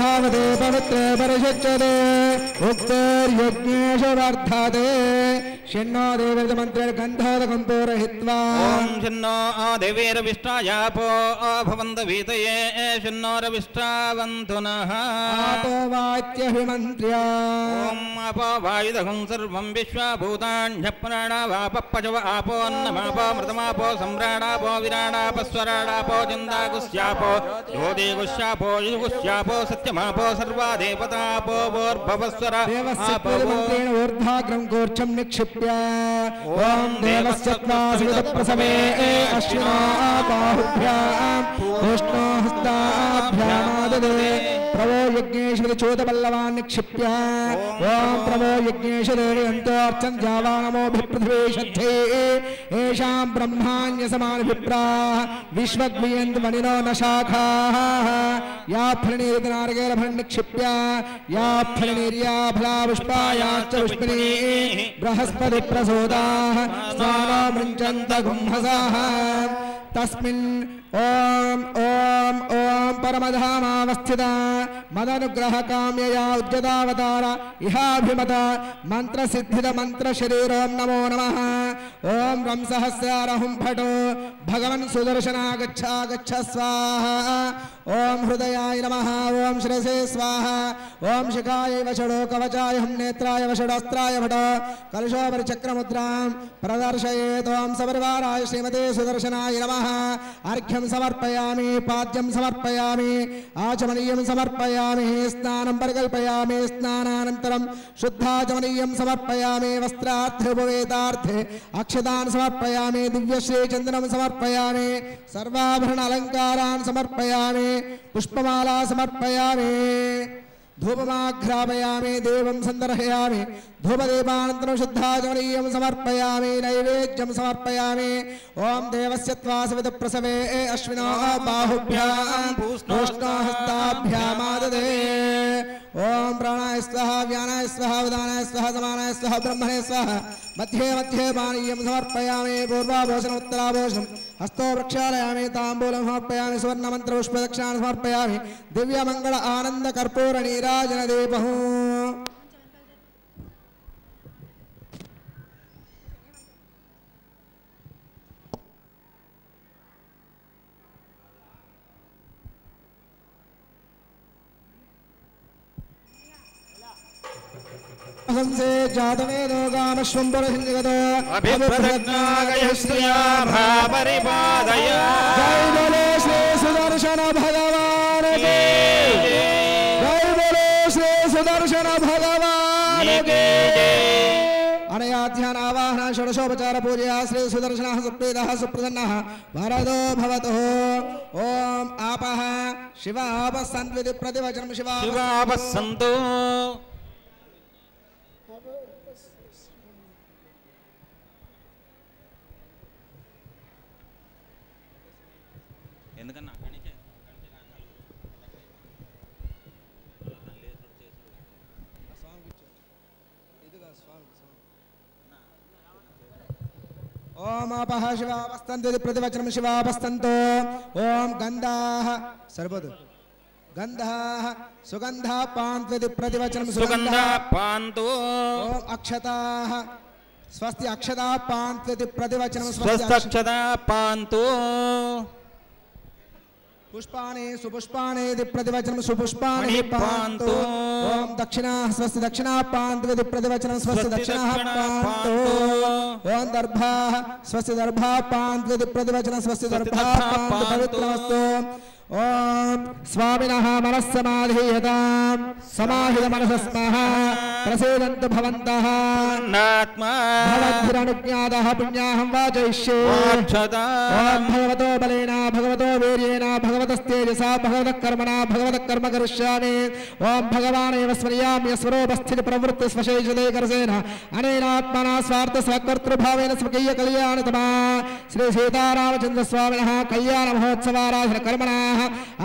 धावते पवित्रे परिषच्यते उक्तेर्यज्ञेषु वर्धते शन्नो देवैर्मन्त्रेर्गन्धोदकं पूरयित्वा ॐ शन्नो देवीरविष्टायापो भवन्तवीतये शन्नो रविष्टावन्तु नः आपो वाच्यभिमन्त्र्या ॐ आपो वायुदहं सर्वं विश्वभूतान्यप्राणावापपजव आपो अन्नमापो मृतमापो सम्राणापो विराडापस्वराडापो चन्दागुस्यापो योदेगुस्यापो युगुस्यापो सत्यमापो सर्वा देवतापो वोर्भवस्वर देवस्य पूर्वमन्त्रेण ऊर्ध्वाग्रं गोर्च्छं निक्षिप्य ॐ देवस्य त्वासविदप्रसवे अश्विना बाहुभ्याम् उष्णो हस्ताभ्यामाददे प्रभो यज्ञेश्वरि चोदपल्लवान् निक्षिप्य ॐ प्रभो यज्ञेश्वरेऽन्तो अर्चन् जावानमोऽभिपृथिवीशद्धे येषां ब्रह्माण्यसमानभिप्राः विश्वग्वियन्त्वनिनो न शाखाः या फलनीर्नारकेरफलं निक्षिप्य या फलनीर्या फला पुष्पायाश्च पुष्पिनी बृहस्पति प्रसोदाः स्नानो मृञ्चन्त गुंहसाः तस्मिन् ओम ओम ओम परमधामावस्थिता मदनुग्रह काम्यया उज्जतावतार इहाभिमत मंत्र सिद्धिद मंत्र शरीरों नमो नमः ओम रं सहस्रारहुं फटो भगवन् सुदर्शना गच्छा गच्छ स्वाहा ओम हृदयाय नमः ओम शिरसे स्वाहा ओम शिखाय वषडो कवचाय हम नेत्राय वषडस्त्राय भटो कलशोपरिचक्रमुद्रां प्रदर्शयेत् ओम सपरिवाराय श्रीमते सुदर्शनाय नमः अर्घ्यं समर्पयामि पाद्यं समर्पयामि आचमनीयं समर्पयामि स्नानं परिकल्पयामि स्नानानन्तरं शुद्धाचमनीयं समर्पयामि वस्त्रार्थोपवेतार्थे अक्षतान् समर्पयामि दिव्यश्रीचन्दनं समर्पयामि सर्वाभरण अलङ्कारान् समर्पयामि पुष्पमाला समर्पयामि धूपमाघ्रापयामि देवं सन्दर्शयामि धूपदीपानन्तरं शुद्धाचमनीयं समर्पयामि नैवेद्यं समर्पयामि ओम देवस्य त्वासविदप्रसवे अश्विनो बाहुभ्याम् पूष्णोहस्ताभ्यामाददे ओम प्राणाय स्वाहा व्यानाय स्वाहा उदानाय स्वाहा समानाय स्वाहा ब्रह्मणे स्वाहा मध्ये मध्ये पानीयं समर्पयामि पूर्वाभूषणम् उत्तराभूषणम् हस्तो प्रक्षालयामि ताम्बूलं समर्पयामि सुवर्णमन्त्रपुष्पदक्षिणां समर्पयामि दिव्यमङ्गल आनन्द कर्पूर नीराजन दीपः संसे जातवेदो गामश्वम्बरहिन्दिगतो अभिप्रदज्ञागयश्रिया भापरिपादय जय बोलो श्री सुदर्शन भगवान की जय बोलो श्री सुदर्शन भगवान की अनया ध्यान आवाहन षोडशोपचार पूजया श्री सुदर्शनः सुप्रीतः सुप्रसन्नः वरदो भवतु ओम आपः शिवापस्सन्त्विति प्रतिवचनं शिवापस्सन्तु ओम आपः शिवापस्तन्तु प्रतिवचनं शिवापस्तन्तु ओम गन्धाः सर्वद गन्धाः सुगन्धा पान्तु प्रतिवचनं सुगन्धा पान्तु ओम अक्षताः स्वस्ति अक्षता पान्तु प्रतिवचनं स्वस्ति अक्षता पान्तु पुष्पाणि सुपुष्पाणि प्रतिवचनं सुपुष्पाणि पान्तु ओम दक्षिणा स्वस्ति दक्षिणा पान्तु प्रतिवचनं स्वस्ति दक्षिणा पान्तु ओम दर्भाः स्वस्ति दर्भा पान्तु प्रतिवचनं स्वस्ति दर्भा पान्तु पवित्रमस्तु ओम स्वामिनः मनस्समाधीयतां समाहितमनसस्मः प्रसीदन्तु भवन्तः नात्मा भवद्भिरनुज्ञातः पुण्याहं वाचयिष्ये ओम भगवतो बलेन भगवतो वीर्येण भगवतस्तेजसा भगवतः कर्मणा भगवतः कर्म करिष्यामि ओम भगवानेव स्मर्याम्यस्वरूपस्थितिप्रवृत्ति स्वशेषते करसेन अनेनात्मना स्वार्थ स्वकर्तृभावेन स्वकीय कल्याणतमा श्री सीतारामचन्द्र स्वामिनः कल्याण महोत्सवाराधन कर्मणः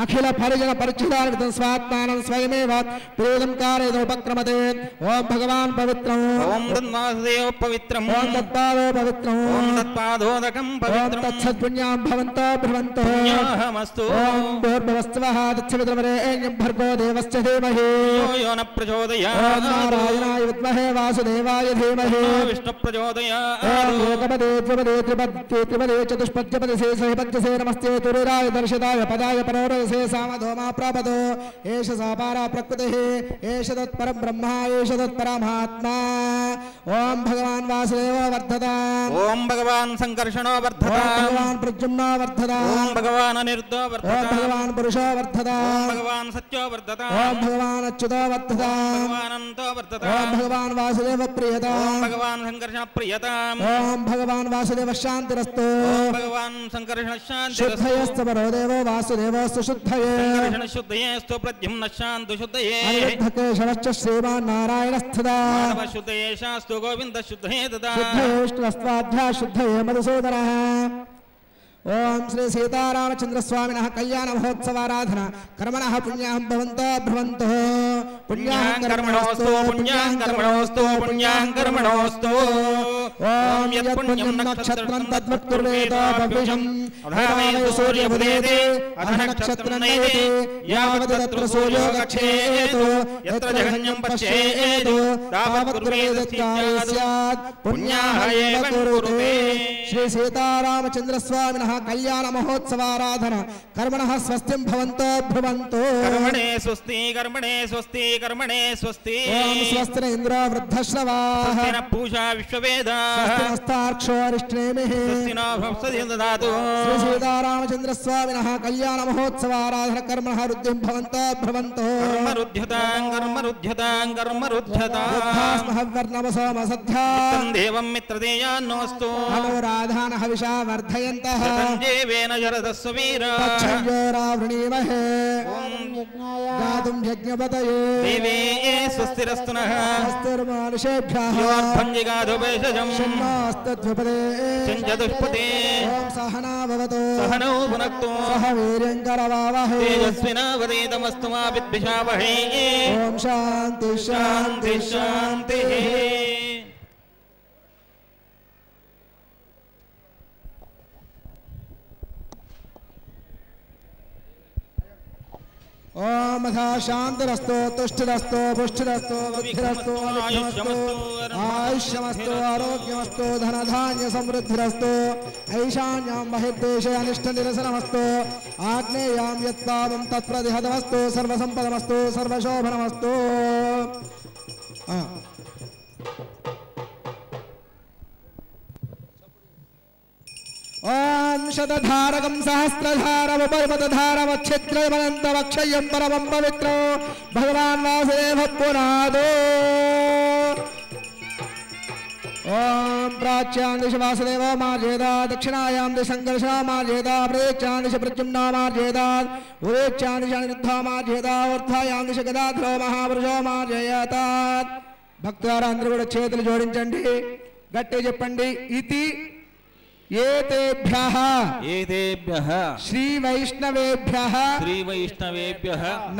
अखिल परिजन परिचिदार्पितं स्वात्मानं स्वयमेव प्रेदं कारयदुपक्रमते ओम भगवान पवित्रं ओम तन्वासुदेव पवित्रं ओम तत्पादो पवित्रं ओम तत्पादोदकं पवित्रं ओम तत्सत्पुण्यां भवन्तो भ्रवन्तो पुण्याहमस्तु ओम भूर्भुवस्सवः तत्सवितुर्वरेण्यं भर्गो देवस्य धीमहि यो न प्रचोदयात् ओम नारायणाय विद्महे वासुदेवाय धीमहि विष्णु प्रचोदयात् ओम लोकपदे त्रिपदे त्रिपदे चतुष्पद्यपदे शेषपद्यसे नमस्ते तुरुराय दर्शिताय पदाय परोरसे सामधोमा प्रापदो एष सापारा प्रकृतिः एष तत्परं ब्रह्मा एष तत्परमात्मा ओम भगवान वासुदेवो वर्धता ओम भगवान संकर्षणो वर्धता ओम भगवान प्रद्युम्नो वर्धता ओम भगवान अनिरुद्धो वर्धता ओम भगवान पुरुषो वर्धता ओम भगवान सत्यो वर्धता ओम भगवान अच्युतो वर्धता भगवान अनंतो वर्धता ओम भगवान वासुदेव प्रियता ओम भगवान संकर्षण प्रियता ओम भगवान वासुदेव शांतिरस्तु ओम भगवान संकर्षण शांति शुद्धयस्तु परो देवो वासुदेवो सुशुद्धये संकर्षण शुद्धये स्तु प्रद्युम्न शांतु शुद्धये अनिरुद्धकेशवश्च श्रीमान् नारायणस्थिता माधव शुद्धये शास्तु गोविंद शुद्धये तदा शुद्धये विष्णुस्त्वाध्या शुद्धये मधुसूदनः ओम श्री सीतारामचंद्र स्वामिनः कल्याण महोत्सवाराधना कर्मणः पुण्याहं भवन्तः भ्रवन्तः पुण्यां कर्मणोस्तु पुण्यां कर्मणोस्तु पुण्यां कर्मणोस्तु ओम यत् पुण्यं नक्षत्रं तद्वत् कुर्वेत भविषम् अधामे सूर्यमुदेते अध नक्षत्रं नयते यावत् तत्र सूर्यो गच्छेत् यत्र जघन्यं पश्येत् तावत् कुर्वेत स्यात् पुण्याः एव कुरुते श्री सीतारामचंद्र स्वामिनः कल्याण महोत्सवाराधना कर्मणः स्वस्तिं भवन्तो भ्रवन्तु कर्मणे स्वस्ति कर्मणे स्वस्ति कर्मणे स्वस्ति ओम स्वस्ति इन्द्रो वृद्धश्रवाः स्वस्ति न पूषा विश्ववेदाः स्वस्ति नस्तार्क्ष्यो अरिष्टेमिः स्वस्ति न भवति ददातु श्री सीतारामचंद्र स्वामिनः कल्याण महोत्सवाराधना कर्मणः रुद्धिं भवन्तः भ्रवन्तु कर्मरुध्यतां कर्मरुध्यतां कर्मरुध्यतां वर्णवसोमसद्ध्या देवं मित्रदेयान्नोऽस्तु अनुराधान हविषा वर्धयन्तः सञ्जीवेन जरदस्व वीरा तच्छयोरावृणीमहे गातुं यज्ञपतये देवे स्वस्तिरस्तु नः स्वस्तिर्मानुषेभ्यः योर्भञ्जिगाधुपेशजम् शन्नोऽस्तद्विपदे चतुष्पदे ॐ सहना भवतु सहनौ भुनक्तु सह वीर्यं करवावहै तेजस्विनावधीतमस्तु मा विद्विषावहै ॐ शान्ति शान्ति शान्तिः ओम अथा शांतिरस्तो तुष्टिरस्तो पुष्टिरस्तो बुद्धिरस्तो विघ्नमस्तो आयुष्यमस्तो आरोग्यमस्तो धनधान्य समृद्धिरस्तो ऐशान्यां बहिर्देशे अनिष्टनिरसनमस्तो आग्नेयां यत्पावं तत्प्रतिहतमस्तु सर्वसम्पदमस्तु सर्वशोभनमस्तु ओम शतधारकं सहस्रधारवपर्वतधारवच्छिद्रमनन्तवक्षयं परमं पवित्रो भगवान् वासुदेव पुनादो ओम प्राच्यां दिश वासुदेव मार्जेदा दक्षिणायां दिश संकर्षणा मार्जेदा प्रेच्यां दिश प्रद्युम्ना मार्जेदा उरेच्यां दिश अनिरुद्धा मार्जेदा ऊर्ध्वायां दिश गदाधरो महापुरुषो मार्जयतात् भक्तारांदరూ కూడా చేతులు జోడించండి గట్టిగా చెప్పండి इति एतेभ्यः श्री वैष्णवेभ्यः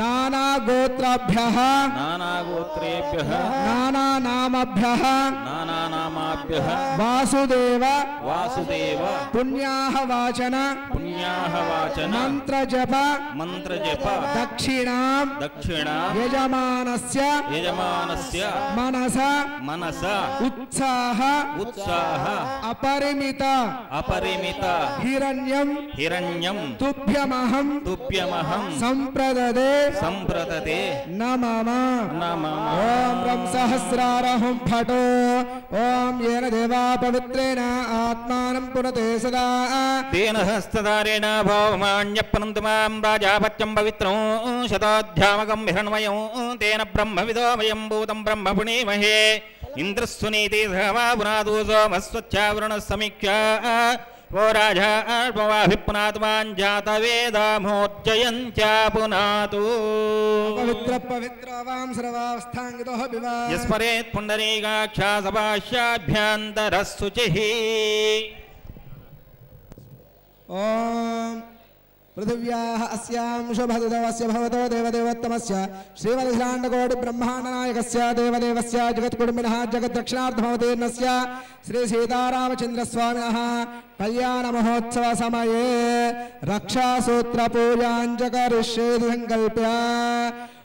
नाना गोत्रेभ्यः नाना नामभ्यः वासुदेव पुण्याह वाचन मंत्र जप दक्षिणां यजमानस्य मनस उत्साह अपरिमित हिरण्यं तुभ्यमहं संप्रददे नमः ओम ब्रह्म सहस्रारहं फटो ओम येन देवा पवित्रेण आत्मानं पुनते सदा तेन हस्तधारेण भवमान्यप्पनन्तु मां राजापत्यं पवित्रं शताध्यामकं हिरण्मयं तेन ब्रह्मविदो वयं भूतं ब्रह्म पुणीमहे इंद्रस्वनीति सहवापुनादो सोमस्वच्छावरणसमीक्षा वो राजा अल्पवाभिपुनात्मान् जातवेदामोर्जयन्त्या पुनातु पवित्र पवित्र वां सर्वावस्थांगितो विवा यस्मरेत् पुण्डरीकाक्षा सभाष्याभ्यन्तरः शुचिः ओम पृथिव्याः अस्यां शुभदुदवस्य भवतो देवदेवोत्तमस्य श्रीमदखिलाण्डकोटिब्रह्माण्डनायकस्य देवदेवस्य जगत्कुटुम्बिनः जगद्दक्षिणार्थभवतीर्णस्य श्री सीतारामचन्द्रस्वामिनः कल्याणमहोत्सवसमये रक्षासूत्रपूजां च करिष्येति सङ्कल्प्य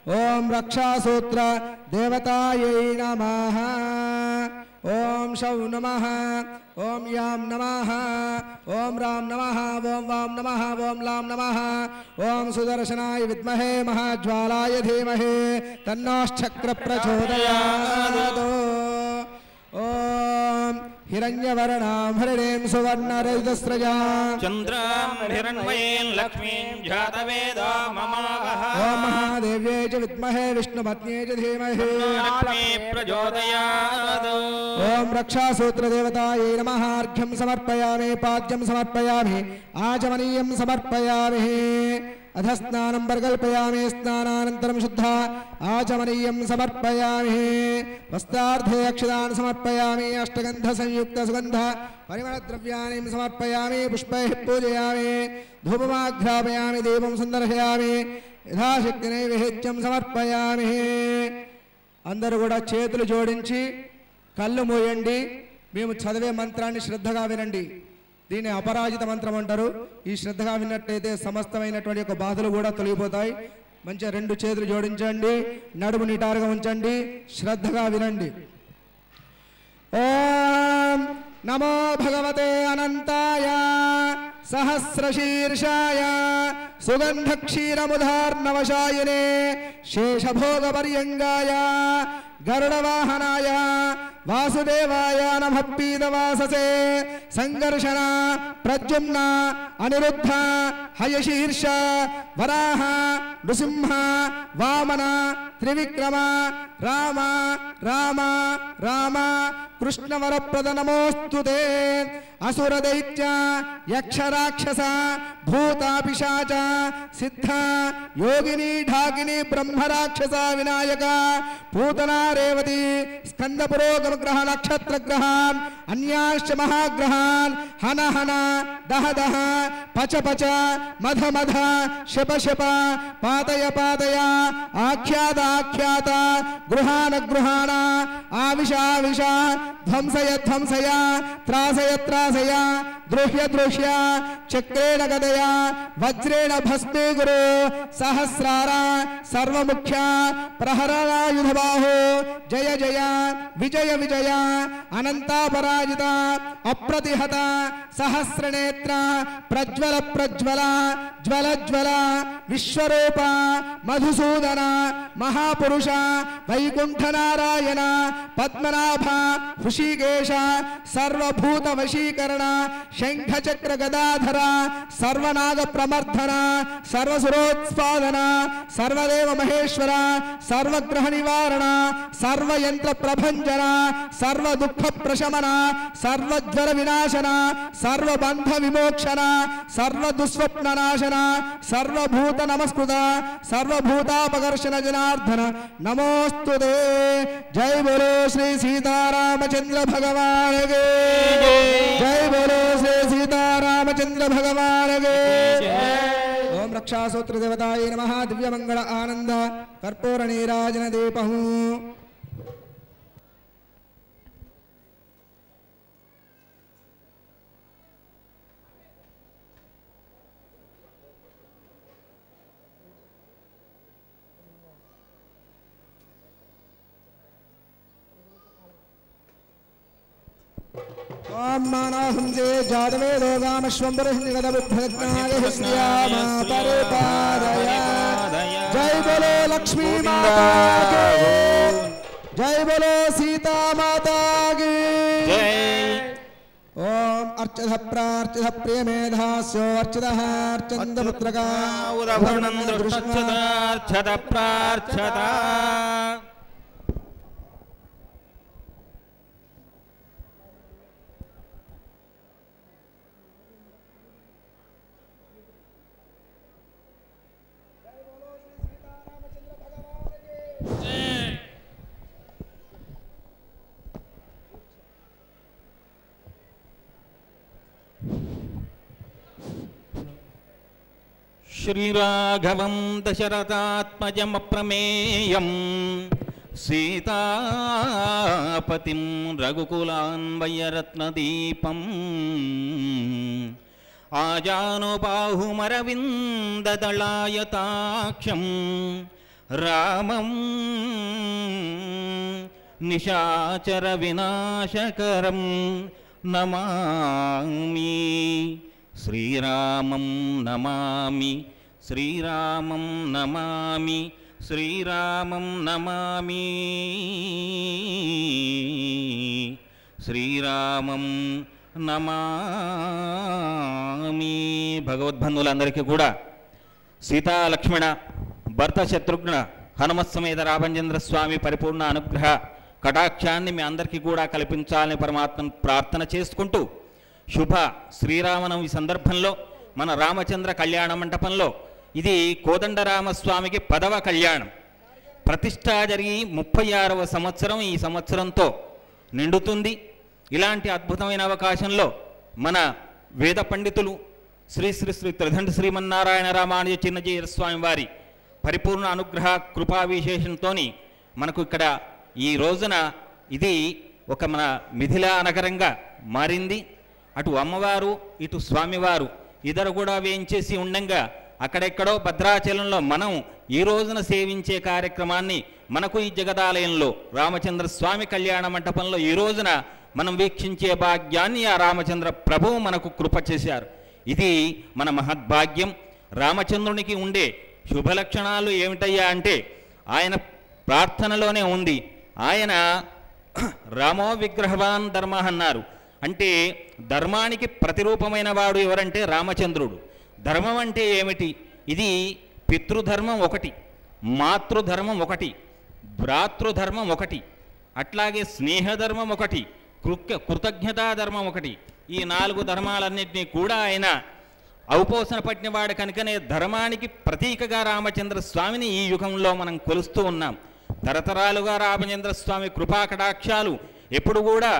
ॐ रक्षासूत्र देवतायै नमः। ओम शौ नमः, ओम याम नमः, ओम राम नमः, ओम वाम नमः, ओम लाम नमः, ओम सुदर्शनाय विद्महे महाज्वालाय धीमहि तन्नोश्चक्र प्रचोदयात्। ओम हिरण्यवर्णां हरिणीं सुवर्णरजतस्रजां चन्द्रां हिरण्मयीं लक्ष्मीं जातवेदो ममावह। ओम महादेव्यै च विद्महे विष्णुपत्न्यै च धीमहि लक्ष्मी प्रचोदयात्। ओम रक्षासूत्रदेवतायै नमः। अर्घ्यं समर्पयामि, पाद्यं समर्पयामि, आचमनीयं समर्पयामि, अधस्नानं परिकल्पयामि, स्नानानन्तरं शुद्धा आचमनीयं समर्पयामि, वस्त्रार्धे अक्षतान् समर्पयामि, अष्टगन्धसंयुक्त सुगन्ध परिमलद्रव्याणि समर्पयामि, पुष्पैः पूजयामि, धूपमाघ्रापयामि, दीपं संदर्शयामि, यथाशक्ति नैवेद्यं समर्पयामि। అందరూ కూడా చేతులు జోడించి కళ్ళు మూయండి. మేము చదివే మంత్రాన్ని శ్రద్ధగా వినండి. దీన్ని అపరాజిత మంత్రం అంటారు. ఈ శ్రద్ధగా విన్నట్లయితే సమస్తమైనటువంటి యొక్క బాధలు కూడా తొలగిపోతాయి. మంచిగా రెండు చేతులు జోడించండి, నడుము నిటారుగా ఉంచండి, శ్రద్ధగా వినండి. ఓం నమో భగవతే అనంతాయ सहस्रशीर्षाय सुगन्धक्षीरमुदार्णवशायिने शेषभोगपर्यङ्गाय गरुडवाहनाय वासुदेवाय नमः पीतवाससे संघर्षण प्रद्युम्न अनिरुद्ध हयशीर्ष वराह नृसिंह वामन त्रिविक्रम राम राम राम कृष्णवरप्रद नमोस्तुते। असुरदैत्य यक्षराक्षस भूतापिशाच सिद्ध योगिनी ढाकिनी ब्रह्मराक्षस विनायक पूतना रेवती स्कंदपुरोगमग्रह नक्षत्रग्रहान् अन्याश्च महाग्रहान् हन हन दह दह पच पच मध मध शप शप पातय पातय आख्यात आख्यात गृहाण गृहाण आविश आविश ध्वंसय ध्वंसय त्रासय त्रासय द्रोह्य द्रोह्य चक्रेण गदया वज्रेण भस्मे गुरु सहस्रार सर्वमुख्य प्रहरणायुधबाहो जय जय विजय विजय अनंतापराजित अप्रतिहत सहस्रनेत्र प्रज्वल प्रज्वल ज्वल ज्वल विश्वरूप मधुसूदन महापुरुष वैकुंठ नारायण पद्मनाभ ऋषिकेश सर्वभूत वशीकरण शंख चक्र गदाधर सर्वनाग प्रमर्दन सर्वसुरोत्पादन सर्वदेव महेश्वर सर्वग्रह निवारण सर्वयंत्र प्रभंजन सर्व दुख प्रशमन सर्वज्वर विनाशन सर्वबंध विमोक्षण सर्व दुस्वप्न नाशन सर्वभूत नमस्कृत सर्वभूतापकर्षण जनार्दन नमोस्तुते। जय बोलो श्री सीतारामचंद्र भगवान के जय बोलो श्री सीतारामचंद्र भगवान के ओम रक्षासूत्र देवताय नमः। दिव्य मंगल आनंद कर्पूर नीराजन दीपहु ओम मानवहंसे जातवे लोगामश्वम्बरहिन्दिगतबुद्धरत्नादिश्रियामा परिपादय। जय बोलो लक्ष्मी माता की जय बोलो सीता माता की ओम अर्चित प्रार्चित प्रियमेधास्यो अर्चितः अर्चन्दपुत्रका उदभरणं दृष्टच्छद प्रार्थता। శ్రీరాఘవం దశరథాత్మజమప్రమేయం సీతాపతిం రఘుకులాన్వయరత్నదీపం ఆజానుబాహుమరవిందదళాయతాక్షం రామం నిశాచర వినాశకరం నమామి శ్రీరామం నమామి శ్రీరామం నమామి శ్రీరామం నమామి శ్రీరామం నమామి. భగవద్బంధువులందరికీ కూడా సీతాలక్ష్మణ భర్త శత్రుఘ్న హనుమత్ సమేత రామచంద్ర స్వామి పరిపూర్ణ అనుగ్రహ కటాక్షాన్ని మీ అందరికీ కూడా కల్పించాలని పరమాత్మను ప్రార్థన చేసుకుంటూ శుభ శ్రీరామనవమి సందర్భంలో మన రామచంద్ర కళ్యాణ మంటపంలో ఇది కోదండరామస్వామికి 10వ కళ్యాణం ప్రతిష్ఠ జరిగి 36వ సంవత్సరం ఈ సంవత్సరంతో నిండుతుంది. ఇలాంటి అద్భుతమైన అవకాశంలో మన వేద పండితులు శ్రీ శ్రీ శ్రీ త్రిదండ శ్రీమన్నారాయణ రామానుజ చిన్నజీర స్వామి వారి పరిపూర్ణ అనుగ్రహ కృపా విశేషంతో మనకు ఇక్కడ ఈ రోజున ఇది ఒక మన మిథిలా నగరంగా మారింది. అటు అమ్మవారు ఇటు స్వామివారు ఇద్దరు కూడా వేయించేసి ఉండంగా అక్కడెక్కడో భద్రాచలంలో మనం ఈ రోజున సేవించే కార్యక్రమాన్ని మనకు ఈ జగదాలయంలో రామచంద్ర స్వామి కళ్యాణ మంటపంలో ఈ రోజున మనం వీక్షించే భాగ్యాన్ని ఆ రామచంద్ర ప్రభువు మనకు కృప చేశారు. ఇది మన మహద్భాగ్యం. రామచంద్రునికి ఉండే శుభలక్షణాలు ఏమిటయ్యా అంటే ఆయన ప్రార్థనలోనే ఉంది. ఆయన రామో విగ్రహవాన్ ధర్మ అన్నారు. అంటే ధర్మానికి ప్రతిరూపమైన వాడు ఎవరంటే రామచంద్రుడు. ధర్మం అంటే ఏమిటి? ఇది పితృధర్మం ఒకటి, మాతృధర్మం ఒకటి, భ్రాతృధర్మం ఒకటి, అట్లాగే స్నేహధర్మం ఒకటి, కృతజ్ఞతా ధర్మం ఒకటి. ఈ 4 ధర్మాలన్నింటినీ కూడా ఆయన ఔపోసన పట్టినవాడు కనుకనే ధర్మానికి ప్రతీకగా రామచంద్ర స్వామిని ఈ యుగంలో మనం కొలుస్తూ ఉన్నాం. తరతరాలుగా రామచంద్ర స్వామి కృపాకటాక్షాలు ఎప్పుడు కూడా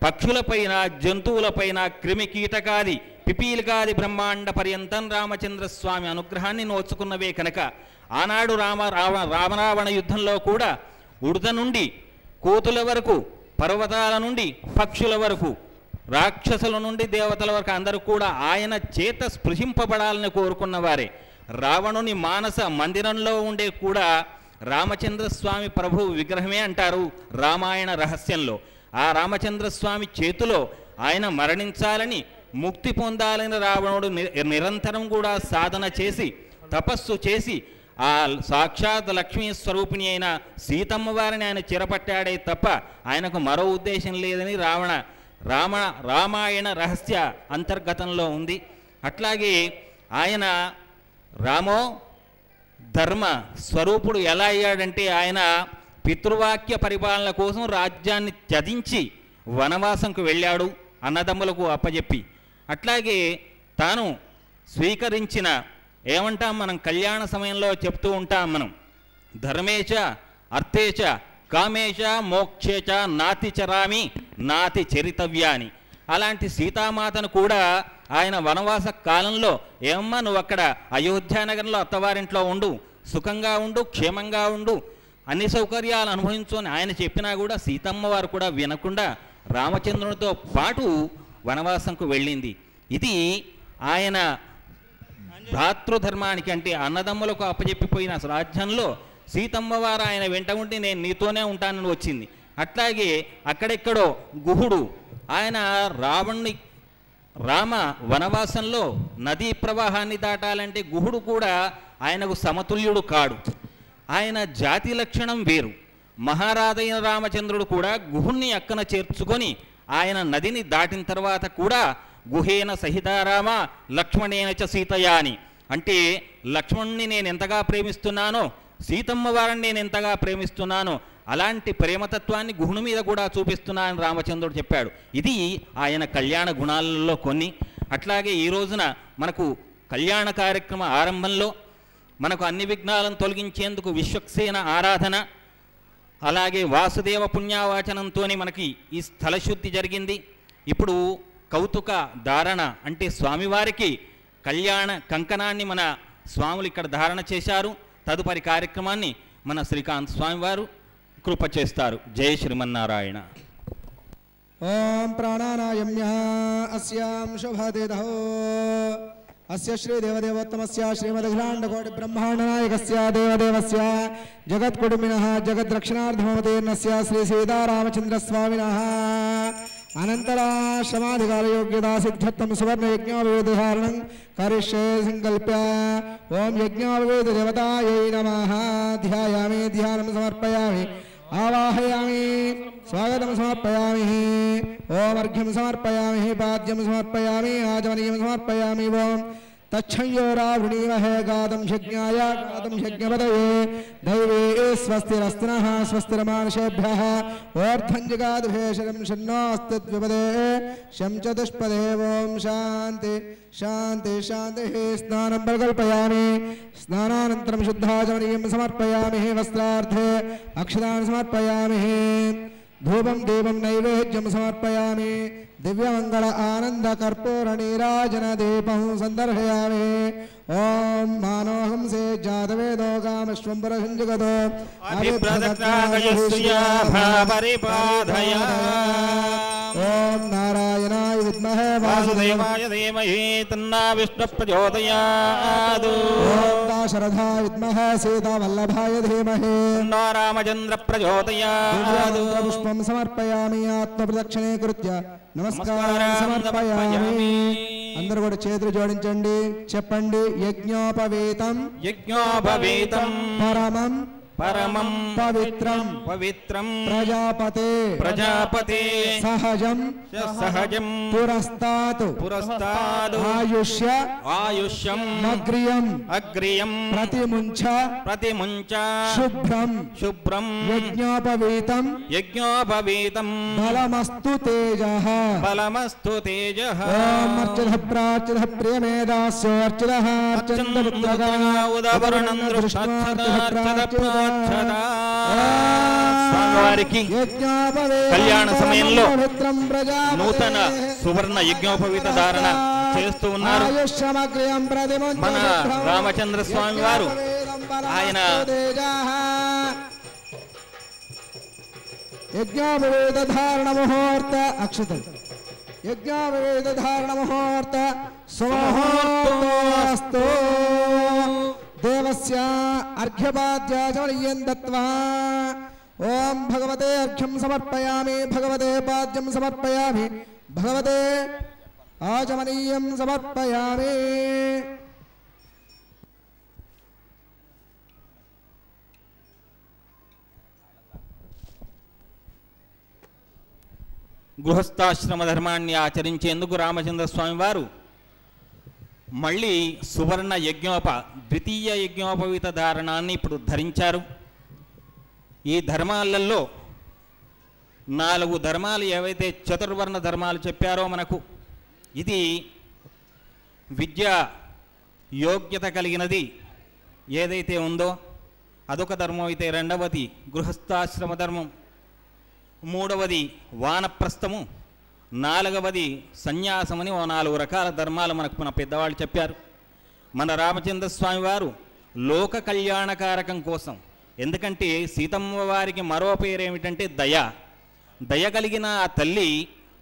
పక్షులపైన, జంతువులపైన, క్రిమి కీటకాది పిపీలికాది బ్రహ్మాండ పర్యంతం రామచంద్ర స్వామి అనుగ్రహాన్ని నోచుకున్నవే కనుక ఆనాడు రామరావణ యుద్ధంలో కూడా ఉడత నుండి కోతుల వరకు, పర్వతాల నుండి పక్షుల వరకు, రాక్షసుల నుండి దేవతల వరకు అందరూ కూడా ఆయన చేత స్పృశింపబడాలని కోరుకున్నవారే. రావణుని మానస మందిరంలో ఉండే కూడా రామచంద్ర స్వామి ప్రభు విగ్రహమే అంటారు రామాయణ రహస్యంలో. ఆ రామచంద్ర స్వామి చేతిలో ఆయన మరణించాలని, ముక్తి పొందాలని రావణుడు నిరంతరం కూడా సాధన చేసి తపస్సు చేసి ఆ సాక్షాత్ లక్ష్మీ స్వరూపిణి అయిన సీతమ్మ వారిని ఆయన చిరపట్టాడే తప్ప ఆయనకు మరో ఉద్దేశం లేదని రామాయణ రహస్య అంతర్గతంలో ఉంది. అట్లాగే ఆయన రామో ధర్మ స్వరూపుడు ఎలా అయ్యాడంటే ఆయన పితృవాక్య పరిపాలన కోసం రాజ్యాన్ని త్యజించి వనవాసంకు వెళ్ళాడు అన్నదమ్ములకు అప్పజెప్పి. అట్లాగే తాను స్వీకరించిన ఏమంటాం మనం కళ్యాణ సమయంలో చెప్తూ ఉంటాం మనం ధర్మేచ అర్థేచ కామేచ మోక్షేచ నాతి చరామి నాతి చరితవ్యాని. అలాంటి సీతామాతను కూడా ఆయన వనవాస కాలంలో ఏమమ్మా నువ్వు అక్కడ అయోధ్యానగరంలో అత్తవారింట్లో ఉండు, సుఖంగా ఉండు, క్షేమంగా ఉండు, అన్ని సౌకర్యాలు అనుభవించు అని ఆయన చెప్పినా కూడా సీతమ్మ వారు కూడా వినకుండా రామచంద్రునితో పాటు వనవాసంకు వెళ్ళింది. ఇది ఆయన భ్రాతృధర్మానికి అంటే అన్నదమ్ములకు అప్పచెప్పిపోయిన రాజ్యంలో సీతమ్మ వారు ఆయన వెంట ఉండి నేను నీతోనే ఉంటానని వచ్చింది. అట్లాగే అక్కడెక్కడో గుహుడు ఆయన రామ వనవాసంలో నదీ ప్రవాహాన్ని దాటాలంటే గుహుడు కూడా ఆయనకు సమతుల్యుడు కాడు. ఆయన జాతి లక్షణం వేరు. మహారాజైన రామచంద్రుడు కూడా గుహుణ్ణి అక్కన చేర్చుకొని ఆయన నదిని దాటిన తర్వాత కూడా గుహేన సహితారామ లక్ష్మణేన చ సీతయా అని అంటే లక్ష్మణుణ్ణి నేను ఎంతగా ప్రేమిస్తున్నానో సీతమ్మ వారిని నేను ఎంతగా ప్రేమిస్తున్నానో అలాంటి ప్రేమతత్వాన్ని గుహుని మీద కూడా చూపిస్తున్నానని రామచంద్రుడు చెప్పాడు. ఇది ఆయన కళ్యాణ గుణాలలో కొన్ని. అట్లాగే ఈ రోజున మనకు కళ్యాణ కార్యక్రమ ఆరంభంలో మనకు అన్ని విఘ్నాలను తొలగించేందుకు విశ్వక్సేన ఆరాధన, అలాగే వాసుదేవ పుణ్యావాచనంతో మనకి ఈ స్థలశుద్ధి జరిగింది. ఇప్పుడు కౌతుక ధారణ అంటే స్వామివారికి కళ్యాణ కంకణాన్ని మన స్వాములు ఇక్కడ ధారణ చేశారు. తదుపరి కార్యక్రమాన్ని మన శ్రీకాంత్ స్వామి వారు కృప చేస్తారు. జయ శ్రీమన్నారాయణ. ఓం ప్రాణానాయమ్య అస్యాం శుభతిథౌ అస్య శ్రీ దేవదేవోత్తమస్య శ్రీమదఖిలాండకోటి బ్రహ్మాండనాయకస్య దేవదేవస్య జగత్కుటుంబినః జగద్రక్షణార్థమవతీర్ణస్య శ్రీ సీతారామచంద్రస్వామినః అనంతరాశ్రమాధికారయోగ్యతా సిద్ధ్యర్థం సువర్ణయజ్ఞోపవేదధారణం కరిష్యే సంకల్ప్య ఓం యజ్ఞోపవేదదేవతాయై నమః. ధ్యాయామి, ధ్యానం సమర్పయామి, ఆవాహయామి, స్వాగతం సమర్పయామి, ఓం అర్ఘ్యం సమర్పయామి, పాద్యం సమర్పయామి, ఆచమనీయం సమర్పయామి. ఓం తచ్చంయోరావృణీమహే గాతం యజ్ఞాయ గాతం యజ్ఞపదయే దైవే స్వస్తిరస్తినః స్వస్తిరమానుషేభ్యః ఓర్ధ్వం జగాద్భేషరం షణ్ణోऽస్తిద్విపదే శం చతుష్పదే. ఓం శాంతి శాంతి శాంతి. స్నానం ప్రకల్పయామి, స్నానానంతరం శుద్ధాచమనీయం సమర్పయామి, వస్త్రార్థే అక్షతాన్ సమర్పయామి, ధూపం దీపం నైవేద్యం సమర్పయామి, దివ్యమంగళ ఆనంద కర్పూర నీరాజన దీపం సందర్శయామి. ఓం మానోహంసే జాతవేదో కామశ్వంబర సంజగతో ఓం నారాయణాయ విద్మహే వాసుదేవాయ ధీమహి తన్నో విష్ణుః ప్రచోదయాత్. ఓం దాశరథాయ విద్మహే సీతావల్లభాయ ధీమహి తన్నో రామచంద్రః ప్రచోదయాత్. పుష్పం సమర్పయామి, ఆత్మప్రదక్షిణే కృత్య నమస్కారం సమర్పయామి. అందరూ కూడా చేతులు జోడించండి, చెప్పండి. యజ్ఞోపవీతం యజ్ఞోపవీతం పరమం పరమం పవిత్రం పవిత్రం ప్రజాపతే ప్రజాపతే సహజం సహజం పురస్తాత్ పురస్తాద్ ఆయుష్య ఆయుష్యం అగ్రియం అగ్రియం ప్రతిముంచ ప్రతిముంచ శుభ్రం శుభ్రం యజ్ఞోపవీతం యజ్ఞోపవీతం బలమస్తు తేజః బలమస్తు తేజః. ఓం అర్చిత ప్రార్చిత ప్రియమేదాస్యో అర్చితః అర్చంత పుత్రగా ఉదవర్ణం స్వామివారికి కళ్యాణ సమయంలో నూతన సువర్ణ యజ్ఞోపవీత ధారణ చేస్తూ ఉన్నారు మన రామచంద్ర స్వామి వారు. ఆయన యజ్ఞోపవేత ధారణ ముహూర్త అక్షతం యజ్ఞోపవేత ధారణ ముహూర్త సుముహూర్తోస్తు. దేవస్య అర్ఘ్యపాద్యాచమనీయం దత్వా ఓం భగవతే అర్ఘ్యం సమర్పయామి, భగవతే పాద్యం సమర్పయామి, భగవతే ఆచమనీయం సమర్పయామి. గృహస్థాశ్రమ ధర్మాన్ని ఆచరించేందుకు రామచంద్ర స్వామి వారు మళ్ళీ సువర్ణ ద్వితీయ యజ్ఞోపవీత ధారణాన్ని ఇప్పుడు ధరించారు. ఈ ధర్మాలలో 4 ధర్మాలు ఏవైతే చతుర్వర్ణ ధర్మాలు చెప్పారో మనకు, ఇది విద్యా యోగ్యత కలిగినది ఏదైతే ఉందో అదొక ధర్మం అయితే, రెండవది గృహస్థాశ్రమ ధర్మం, మూడవది వానప్రస్థము, నాలుగవది సన్యాసమని 4 రకాల ధర్మాలు మనకు మన పెద్దవాళ్ళు చెప్పారు. మన రామచంద్ర స్వామి వారు లోక కళ్యాణకారకం కోసం, ఎందుకంటే సీతమ్మ వారికి మరో పేరేమిటంటే దయ కలిగిన ఆ తల్లి